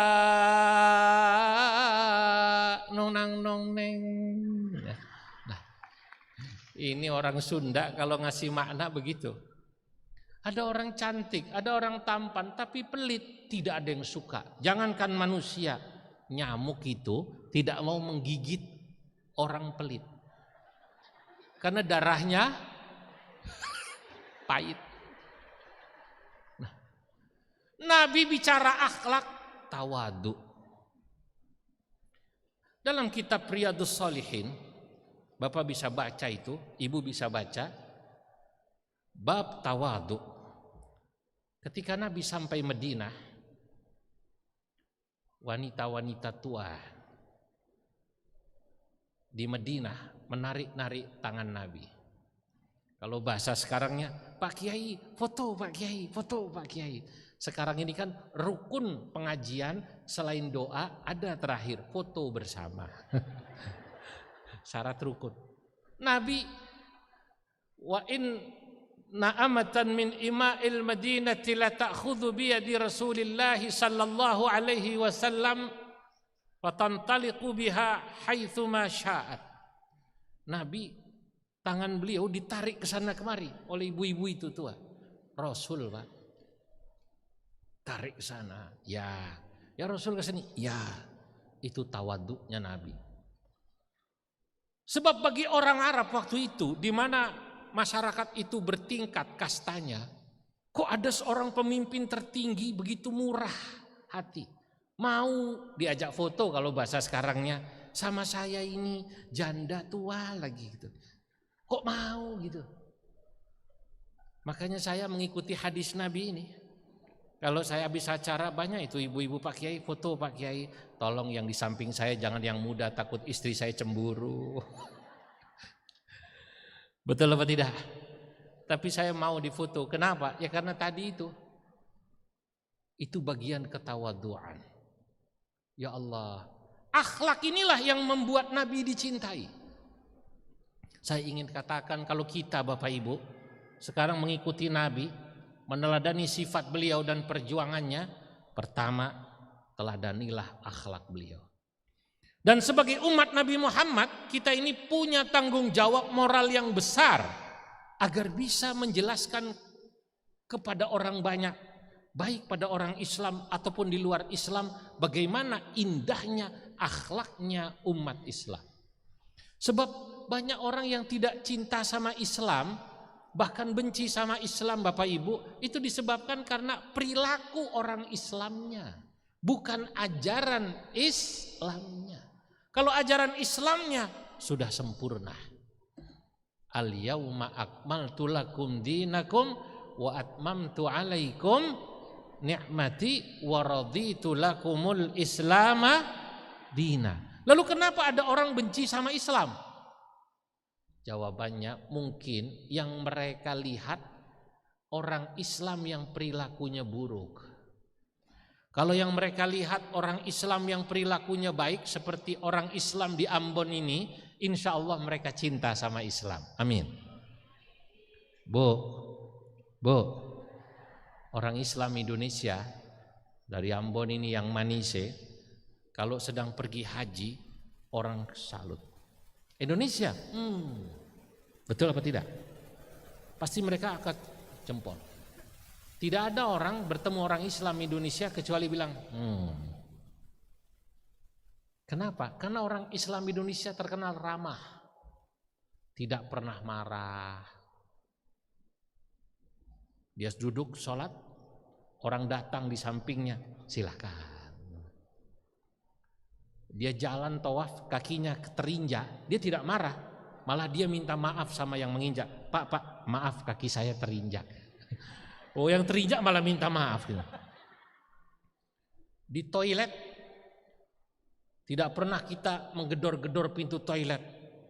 Nonang Ini orang Sunda kalau ngasih makna begitu. Ada orang cantik, ada orang tampan, tapi pelit, tidak ada yang suka. Jangankan manusia, nyamuk itu tidak mau menggigit orang pelit. Karena darahnya pahit. Nah, Nabi bicara akhlak tawadu. Dalam kitab Riyadhus Shalihin, Bapak bisa baca itu, Ibu bisa baca, bab tawadu. Ketika Nabi sampai Madinah, wanita-wanita tua di Madinah menarik-narik tangan Nabi. Kalau bahasa sekarangnya, Pak Kiai, foto Pak Kiai, foto Pak Kiai. Sekarang ini kan rukun pengajian selain doa ada terakhir foto bersama. Syarat rukun. Nabi wa in na'amatan min ima'il madinati la ta'khudhu biyadi Rasulillah sallallahu alaihi wasallam wa tantaliqu biha haitsu ma sya'at. Nabi tangan beliau ditarik ke sana kemari oleh ibu-ibu itu tua. Rasul, Pak. Tarik ke sana. Ya Rasul ke sini. Ya, itu tawaduknya Nabi. Sebab bagi orang Arab waktu itu di mana masyarakat itu bertingkat kastanya, kok ada seorang pemimpin tertinggi begitu murah hati, mau diajak foto kalau bahasa sekarangnya, sama saya ini janda tua lagi gitu, kok mau gitu. Makanya saya mengikuti hadis Nabi ini. Kalau saya habis acara banyak itu ibu-ibu, Pak Kiai foto Pak Kiai, tolong yang di samping saya jangan yang muda, takut istri saya cemburu. Betul apa tidak? Tapi saya mau difoto. Kenapa? Ya karena tadi itu bagian ketawaduan. Ya Allah, akhlak inilah yang membuat Nabi dicintai. Saya ingin katakan kalau kita Bapak Ibu sekarang mengikuti Nabi, meneladani sifat beliau dan perjuangannya, pertama teladanilah akhlak beliau. Dan sebagai umat Nabi Muhammad, kita ini punya tanggung jawab moral yang besar agar bisa menjelaskan kepada orang banyak, baik pada orang Islam ataupun di luar Islam, bagaimana indahnya akhlaknya umat Islam. Sebab banyak orang yang tidak cinta sama Islam, bahkan benci sama Islam Bapak Ibu, itu disebabkan karena perilaku orang Islamnya, bukan ajaran Islamnya. Kalau ajaran Islamnya sudah sempurna. Al-yauma akmaltu lakum dinakum wa atmamtu alaikum ni'mati wa raditu lakumul islama dina. Lalu kenapa ada orang benci sama Islam? Jawabannya mungkin yang mereka lihat orang Islam yang perilakunya buruk. Kalau yang mereka lihat orang Islam yang perilakunya baik seperti orang Islam di Ambon ini, insya Allah mereka cinta sama Islam. Amin. Bu, orang Islam Indonesia dari Ambon ini yang Manise, kalau sedang pergi haji orang salut. Indonesia, betul apa tidak? Pasti mereka akan jempol. Tidak ada orang bertemu orang Islam Indonesia kecuali bilang, Kenapa? Karena orang Islam Indonesia terkenal ramah, tidak pernah marah. Dia duduk sholat, orang datang di sampingnya, silakan. Dia jalan tawaf, kakinya terinjak, dia tidak marah, malah dia minta maaf sama yang menginjak. Pak, maaf kaki saya terinjak. Oh, yang terinjak malah minta maaf gitu. Di toilet tidak pernah kita menggedor-gedor pintu toilet.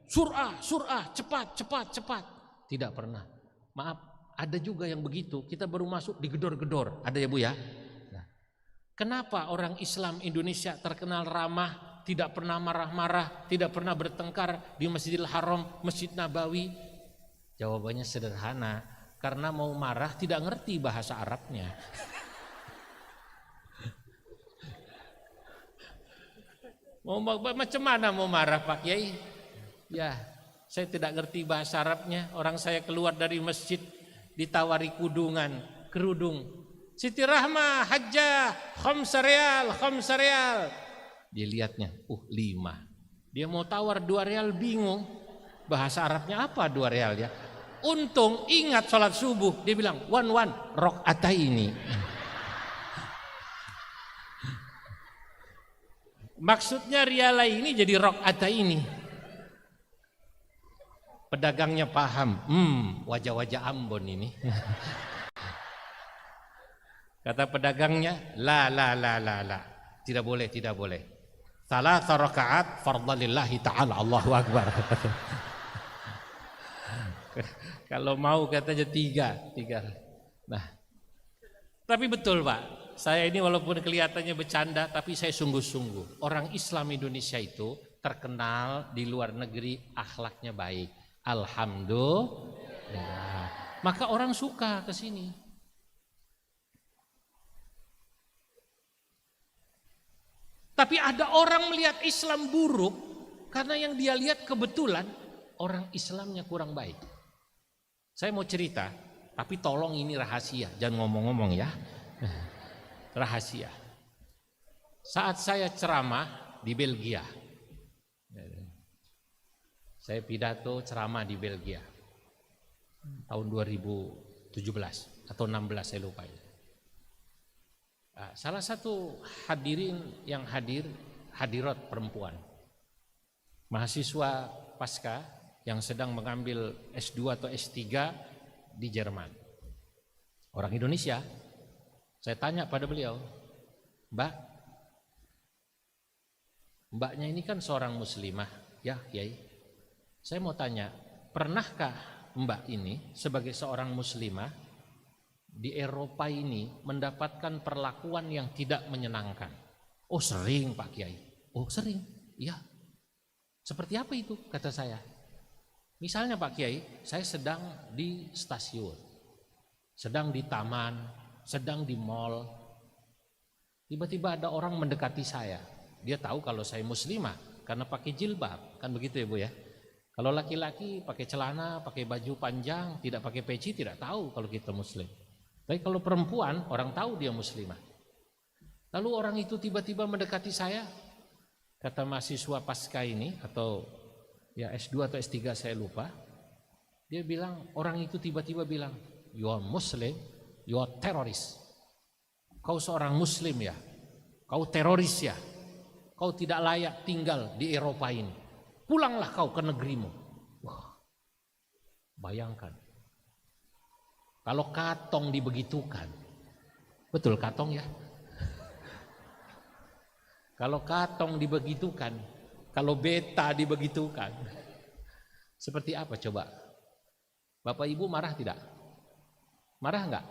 Surah, cepat. Tidak pernah. Maaf, ada juga yang begitu. Kita baru masuk digedor-gedor. Ada ya Bu ya? Nah, kenapa orang Islam Indonesia terkenal ramah, tidak pernah marah-marah, tidak pernah bertengkar di Masjidil Haram, Masjid Nabawi? Jawabannya sederhana. Karena mau marah tidak ngerti bahasa Arabnya. Macam mana mau marah Pak Kiai? Ya, Saya tidak ngerti bahasa Arabnya. Orang saya keluar dari masjid ditawari kerudung. Siti Rahmah, hajjah, khamsa rial. Dia lihatnya, 5. Dia mau tawar 2 rial, bingung. Bahasa Arabnya apa 2 rial ya? Untung ingat sholat subuh. Dia bilang, one, rok'ataini. Maksudnya riala ini jadi rok'ataini. Pedagangnya paham, wajah-wajah Ambon ini. Kata pedagangnya, la, tidak boleh. Salat rakaat fardalillahi ta'ala, Allahu Akbar. Kalau mau katanya 3. Nah, tapi betul Pak, saya ini walaupun kelihatannya bercanda, tapi saya sungguh-sungguh. Orang Islam Indonesia itu terkenal di luar negeri akhlaknya baik. Alhamdulillah. Maka orang suka ke sini. Tapi ada orang melihat Islam buruk karena yang dia lihat kebetulan orang Islamnya kurang baik. Saya mau cerita, tapi tolong ini rahasia, jangan ngomong-ngomong ya. Rahasia. Saat saya ceramah di Belgia. Saya pidato ceramah di Belgia tahun 2017 atau 16 saya lupa ya. Salah satu hadirin yang hadirat perempuan, mahasiswa pasca yang sedang mengambil S2 atau S3 di Jerman, orang Indonesia. Saya tanya pada beliau, Mbaknya ini kan seorang muslimah, ya Kiai. Saya mau tanya, pernahkah Mbak ini sebagai seorang muslimah di Eropa ini mendapatkan perlakuan yang tidak menyenangkan? Oh sering Pak Kiai. Oh sering, iya. Seperti apa itu? Kata saya. Misalnya Pak Kiai, saya sedang di stasiun, sedang di taman, sedang di mall. Tiba-tiba ada orang mendekati saya. Dia tahu kalau saya muslimah karena pakai jilbab, kan begitu ya Bu ya. Kalau laki-laki pakai celana, pakai baju panjang, tidak pakai peci, tidak tahu kalau kita muslim. Tapi kalau perempuan, orang tahu dia muslimah. Lalu orang itu tiba-tiba mendekati saya, kata mahasiswa pasca ini, atau ya S2 atau S3 saya lupa. Dia bilang, orang itu tiba-tiba bilang, you are Muslim, you are terrorist. Kau seorang muslim ya, kau teroris ya, kau tidak layak tinggal di Eropa ini. Pulanglah kau ke negerimu. Wah, bayangkan. Kalau Katong dibegitukan, betul Katong ya? Kalau Katong dibegitukan, kalau Beta dibegitukan, seperti apa coba? Bapak Ibu marah tidak? Marah enggak?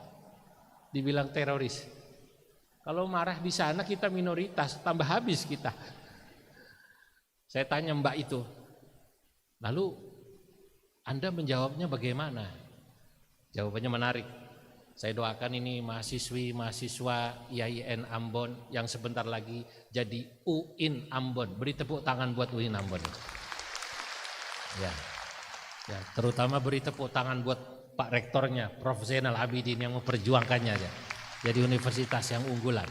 Dibilang teroris. Kalau marah di sana kita minoritas, tambah habis kita. Saya tanya Mbak itu, lalu Anda menjawabnya bagaimana? Jawabannya menarik. Saya doakan ini mahasiswa IAIN Ambon yang sebentar lagi jadi UIN Ambon. Beri tepuk tangan buat UIN Ambon. Ya, terutama beri tepuk tangan buat Pak Rektornya, Prof. Zainal Abidin yang memperjuangkannya ya. Jadi universitas yang unggulan.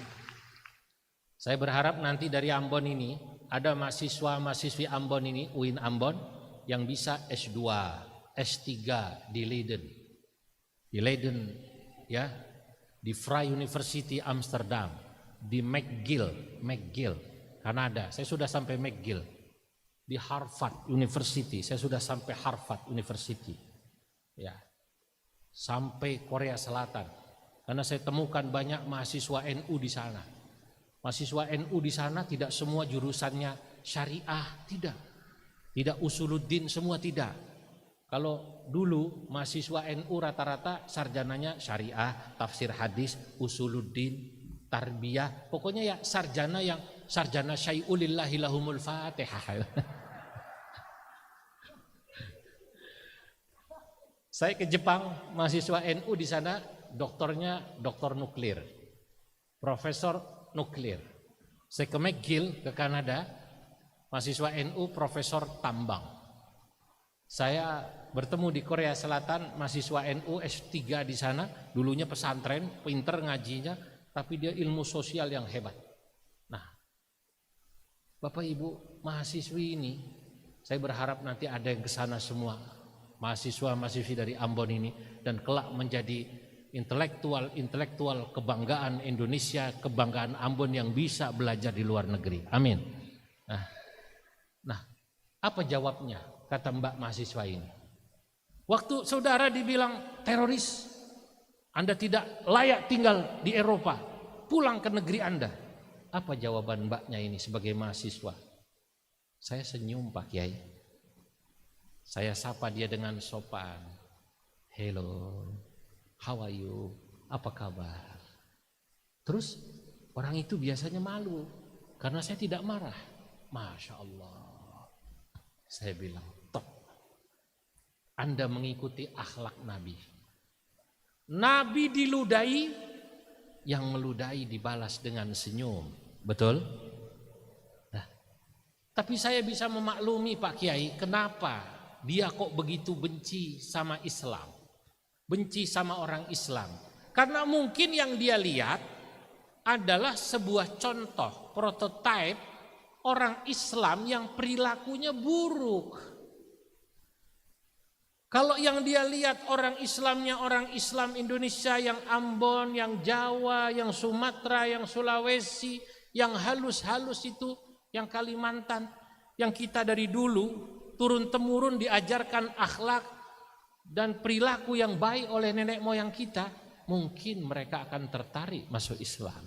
Saya berharap nanti dari Ambon ini ada mahasiswa-mahasiswi Ambon ini, UIN Ambon, yang bisa S2, S3 di Leiden. Di Leiden, ya, di Vrije University Amsterdam, di McGill, Kanada. Saya sudah sampai McGill. Di Harvard University, saya sudah sampai Harvard University. Ya. Sampai Korea Selatan. Karena saya temukan banyak mahasiswa NU di sana. Mahasiswa NU di sana tidak semua jurusannya syariah, tidak. Tidak usuluddin semua tidak. Kalau dulu mahasiswa NU rata-rata sarjananya syariah, tafsir hadis, usuluddin, tarbiyah. Pokoknya ya sarjana syai'ulillahi lahumul fatihah. Saya ke Jepang, mahasiswa NU di sana doktornya doktor nuklir. Profesor nuklir. Saya ke McGill ke Kanada, mahasiswa NU profesor tambang. Saya bertemu di Korea Selatan mahasiswa NU S3 di sana, dulunya pesantren, pinter ngajinya, tapi dia ilmu sosial yang hebat. Nah, Bapak Ibu mahasiswi ini, saya berharap nanti ada yang ke sana semua, mahasiswa-mahasiswi dari Ambon ini, dan kelak menjadi intelektual kebanggaan Indonesia, kebanggaan Ambon yang bisa belajar di luar negeri. Amin. Nah, apa jawabnya kata Mbak mahasiswa ini? Waktu saudara dibilang teroris, Anda tidak layak tinggal di Eropa, pulang ke negeri Anda. Apa jawaban mbaknya ini sebagai mahasiswa? Saya senyum Pak Kiai. Saya sapa dia dengan sopan. Hello, how are you? Apa kabar? Terus orang itu biasanya malu karena saya tidak marah. Masya Allah. Saya bilang, top. Anda mengikuti akhlak Nabi. Nabi diludahi, yang meludahi dibalas dengan senyum. Betul? Nah, tapi saya bisa memaklumi Pak Kiai, kenapa dia kok begitu benci sama Islam, benci sama orang Islam. Karena mungkin yang dia lihat adalah sebuah contoh, prototipe orang Islam yang perilakunya buruk. Kalau yang dia lihat orang Islamnya orang Islam Indonesia yang Ambon, yang Jawa, yang Sumatera, yang Sulawesi, yang halus-halus itu, yang Kalimantan, yang kita dari dulu turun-temurun diajarkan akhlak dan perilaku yang baik oleh nenek moyang kita, mungkin mereka akan tertarik masuk Islam.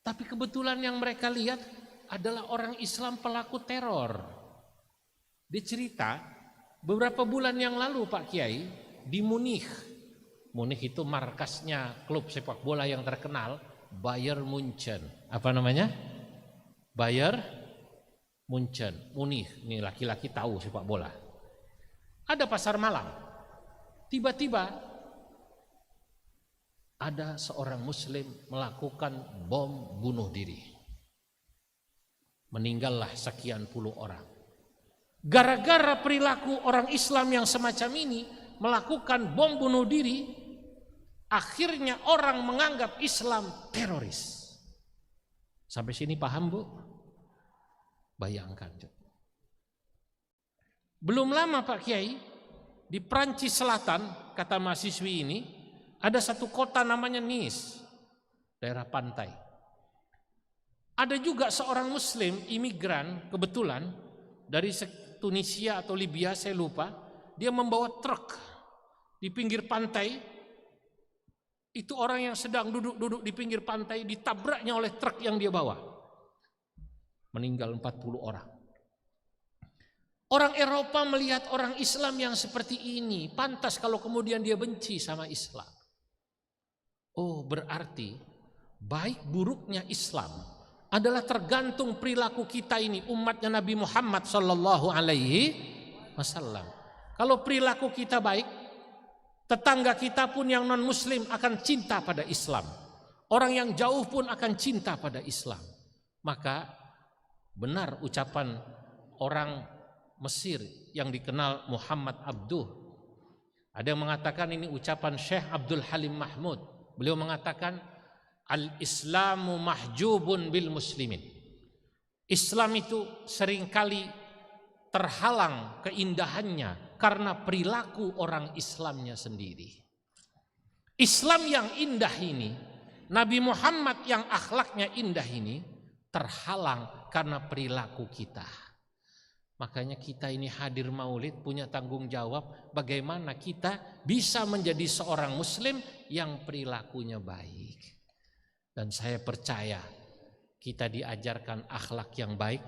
Tapi kebetulan yang mereka lihat adalah orang Islam pelaku teror. Dicerita beberapa bulan yang lalu Pak Kiai di Munich. Munich itu markasnya klub sepak bola yang terkenal, Bayern Munchen. Apa namanya? Bayern Munchen, Munich. Ini laki-laki tahu sepak bola. Ada pasar malam. Tiba-tiba ada seorang muslim melakukan bom bunuh diri. Meninggallah sekian puluh orang. Gara-gara perilaku orang Islam yang semacam ini melakukan bom bunuh diri, akhirnya orang menganggap Islam teroris. Sampai sini paham Bu? Bayangkan. Belum lama Pak Kiai, di Prancis Selatan, kata mahasiswi ini, ada satu kota namanya Nice, daerah pantai. Ada juga seorang muslim imigran kebetulan dari Tunisia atau Libya, saya lupa, dia membawa truk di pinggir pantai. Itu orang yang sedang duduk-duduk di pinggir pantai ditabraknya oleh truk yang dia bawa. Meninggal 40 orang. Orang Eropa melihat orang Islam yang seperti ini, pantas kalau kemudian dia benci sama Islam. Oh, berarti baik buruknya Islam adalah tergantung perilaku kita ini, umatnya Nabi Muhammad sallallahu alaihi wasallam. Kalau perilaku kita baik, tetangga kita pun yang non muslim akan cinta pada Islam. Orang yang jauh pun akan cinta pada Islam. Maka benar ucapan orang Mesir yang dikenal Muhammad Abduh. Ada yang mengatakan ini ucapan Syekh Abdul Halim Mahmud. Beliau mengatakan Al-Islamu mahjubun bil muslimin. Islam itu seringkali terhalang keindahannya karena perilaku orang Islamnya sendiri. Islam yang indah ini, Nabi Muhammad yang akhlaknya indah ini terhalang karena perilaku kita. Makanya kita ini hadir maulid punya tanggung jawab bagaimana kita bisa menjadi seorang muslim yang perilakunya baik. Dan saya percaya kita diajarkan akhlak yang baik,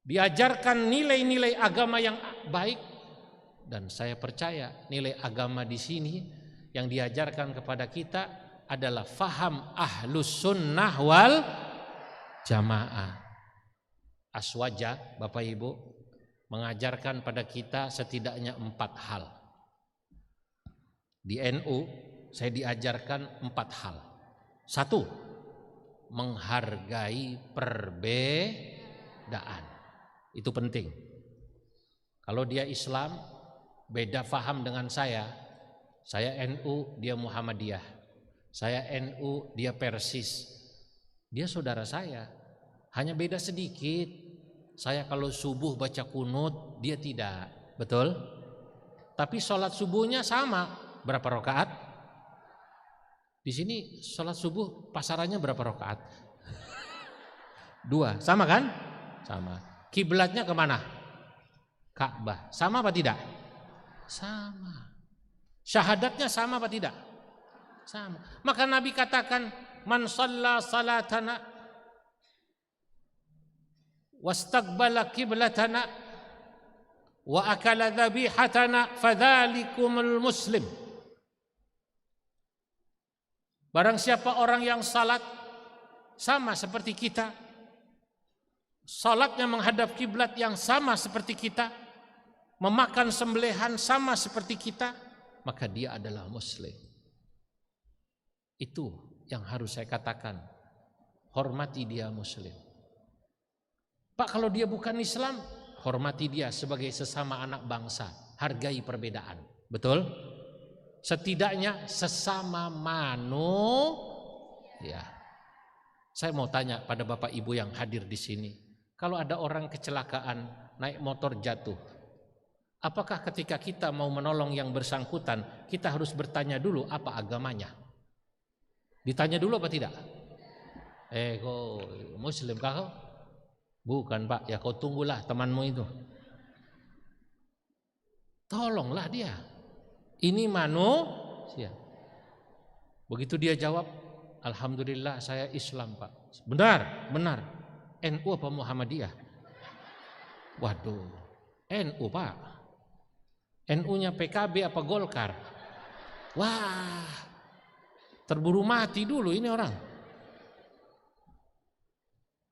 diajarkan nilai-nilai agama yang baik, dan saya percaya nilai agama di sini yang diajarkan kepada kita adalah faham ahlus sunnah wal jamaah. Aswaja Bapak Ibu mengajarkan pada kita setidaknya 4 hal. Di NU saya diajarkan 4 hal. 1, menghargai perbedaan. Itu penting. Kalau dia Islam, beda faham dengan saya NU, dia Muhammadiyah. Saya NU, dia Persis. Dia saudara saya, hanya beda sedikit. Saya kalau subuh baca kunut, dia tidak, betul? Tapi sholat subuhnya sama. Berapa rakaat? Di sini sholat subuh pasarannya berapa rakaat? 2, sama kan? Sama. Kiblatnya kemana? Ka'bah. Sama apa tidak? Sama. Syahadatnya sama apa tidak? Sama. Maka Nabi katakan, man shalla salatana wastaqbala qiblatana wa akala dhabihatana fadzalikumul muslim. Barang siapa orang yang salat sama seperti kita, salatnya menghadap kiblat yang sama seperti kita, memakan sembelihan sama seperti kita, maka dia adalah muslim. Itu yang harus saya katakan. Hormati dia muslim. Pak, kalau dia bukan Islam, hormati dia sebagai sesama anak bangsa. Hargai perbedaan. Betul? Setidaknya sesama manusia. Saya mau tanya pada Bapak Ibu yang hadir di sini. Kalau ada orang kecelakaan, naik motor jatuh, apakah ketika kita mau menolong yang bersangkutan, kita harus bertanya dulu apa agamanya? Ditanya dulu apa tidak? Kau muslim kah kau? Bukan Pak, ya kau tunggulah temanmu itu. Tolonglah dia. Ini manusia. Begitu dia jawab, alhamdulillah saya Islam Pak. Benar, benar. NU apa Muhammadiyah? Waduh, NU Pak. NU-nya PKB apa Golkar? Wah, terburu mati dulu ini orang.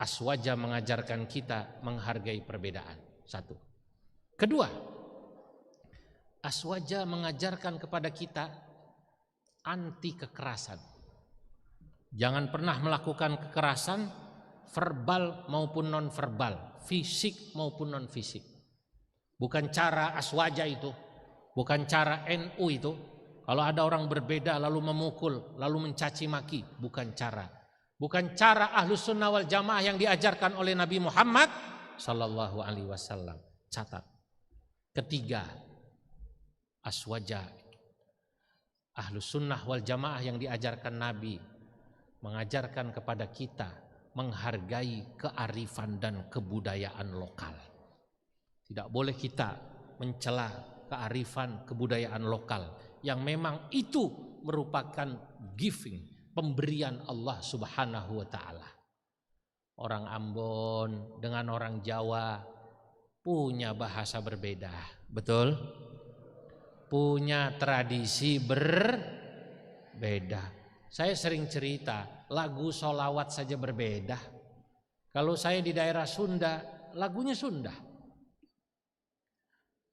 Aswaja mengajarkan kita menghargai perbedaan. Satu. Kedua, Aswaja mengajarkan kepada kita anti kekerasan. Jangan pernah melakukan kekerasan verbal maupun non verbal, fisik maupun non fisik. Bukan cara Aswaja itu, bukan cara NU itu. Kalau ada orang berbeda lalu memukul, lalu mencaci maki, bukan cara. Bukan cara Ahlus Sunnah wal Jamaah yang diajarkan oleh Nabi Muhammad sallallahu alaihi wasallam. Catat. Ketiga, Aswaja Ahlus Sunnah wal Jamaah yang diajarkan Nabi mengajarkan kepada kita menghargai kearifan dan kebudayaan lokal. Tidak boleh kita mencela kearifan kebudayaan lokal yang memang itu merupakan giving, pemberian Allah Subhanahu wa taala. Orang Ambon dengan orang Jawa punya bahasa berbeda, betul? Punya tradisi berbeda. Saya sering cerita, lagu sholawat saja berbeda. Kalau saya di daerah Sunda, lagunya Sunda.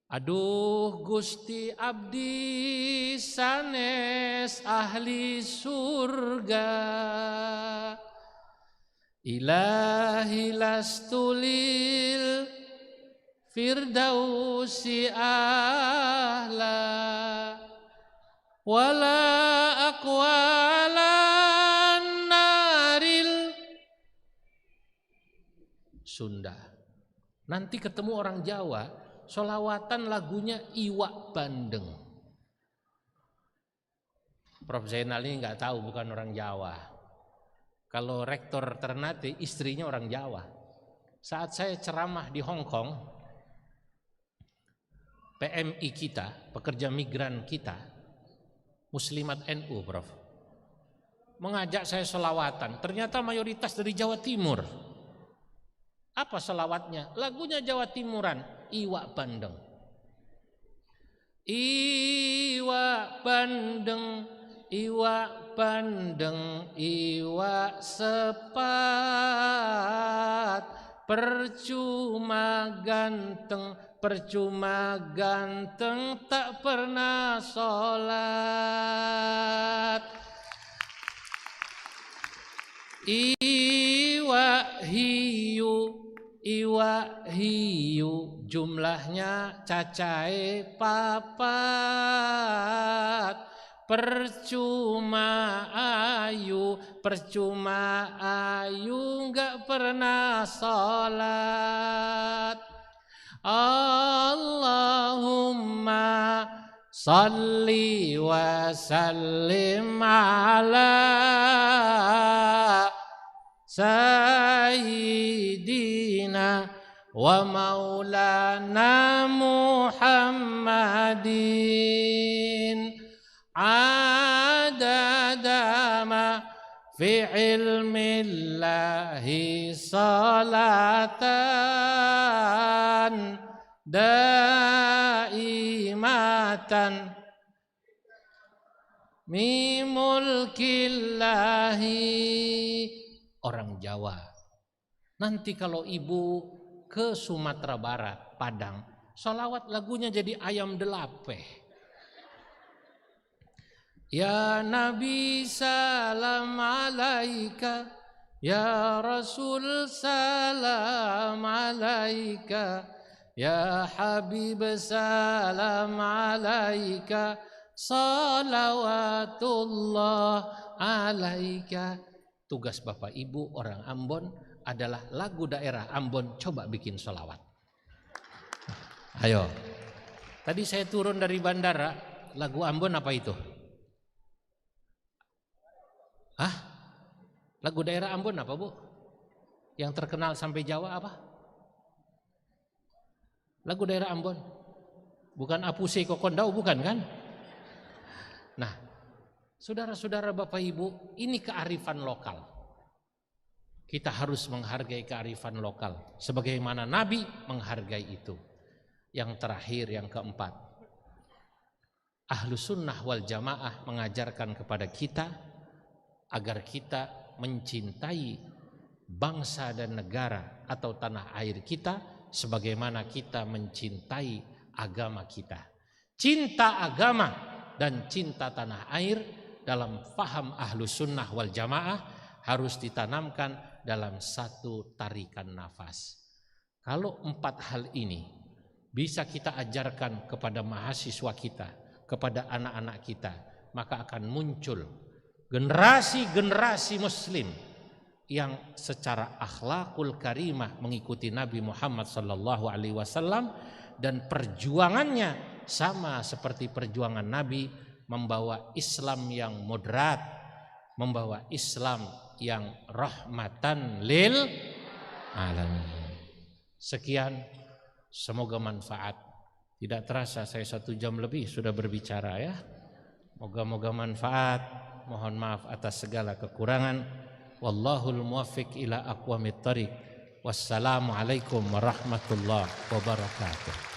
Aduh Gusti abdi sanes ahli surga, ilahi lastulil firdausi ahla, wala aqwalan naril. Sunda. Nanti ketemu orang Jawa, sholawatan lagunya Iwak Bandeng. Prof Zainal ini nggak tahu, bukan orang Jawa. Kalau Rektor Ternate istrinya orang Jawa. Saat saya ceramah di Hong Kong, PMI kita, pekerja migran kita, Muslimat NU, Prof, mengajak saya sholawatan. Ternyata mayoritas dari Jawa Timur. Apa sholawatnya? Lagunya Jawa Timuran, Iwak Bandeng. Iwak bandeng, iwak bandeng, iwak sepat, percuma ganteng, percuma ganteng, tak pernah sholat. Iwak hiu, iwak hiu jumlahnya cacai papat, percuma ayu nggak pernah sholat. Allahumma salli wa sallim ala sayyidina wa maulana Muhammadin adada ma fi ilmillahi salatan daimatan mimulkillahi. Orang Jawa, nanti kalau ibu ke Sumatera Barat, Padang, sholawat lagunya jadi ayam delapeh. Ya Nabi salam alaika, ya Rasul salam alaika, ya Habib salam alaika, salawatullah alaika. Tugas Bapak Ibu orang Ambon adalah lagu daerah Ambon, coba bikin sholawat. Ayo. Tadi saya turun dari bandara, lagu Ambon apa itu? Hah? Lagu daerah Ambon apa, Bu? Yang terkenal sampai Jawa apa? Lagu daerah Ambon. Bukan Apuse Kokondau, bukan kan? Nah, saudara-saudara Bapak Ibu, ini kearifan lokal. Kita harus menghargai kearifan lokal sebagaimana Nabi menghargai itu. Yang terakhir, yang keempat, Ahlus Sunnah wal Jamaah mengajarkan kepada kita agar kita mencintai bangsa dan negara atau tanah air kita sebagaimana kita mencintai agama kita. Cinta agama dan cinta tanah air dalam faham Ahlus Sunnah wal Jamaah harus ditanamkan dalam satu tarikan nafas. Kalau 4 hal ini bisa kita ajarkan kepada mahasiswa kita, kepada anak-anak kita, maka akan muncul generasi-generasi muslim yang secara akhlakul karimah mengikuti Nabi Muhammad sallallahu alaihi wasallam dan perjuangannya sama seperti perjuangan Nabi, membawa Islam yang moderat, membawa Islam yang rahmatan lil alamin. Sekian, semoga manfaat. Tidak terasa saya 1 jam lebih sudah berbicara ya. Moga-moga manfaat. Mohon maaf atas segala kekurangan. Wallahul muwaffiq ila aqwamit thariq. Wassalamualaikum warahmatullahi wabarakatuh.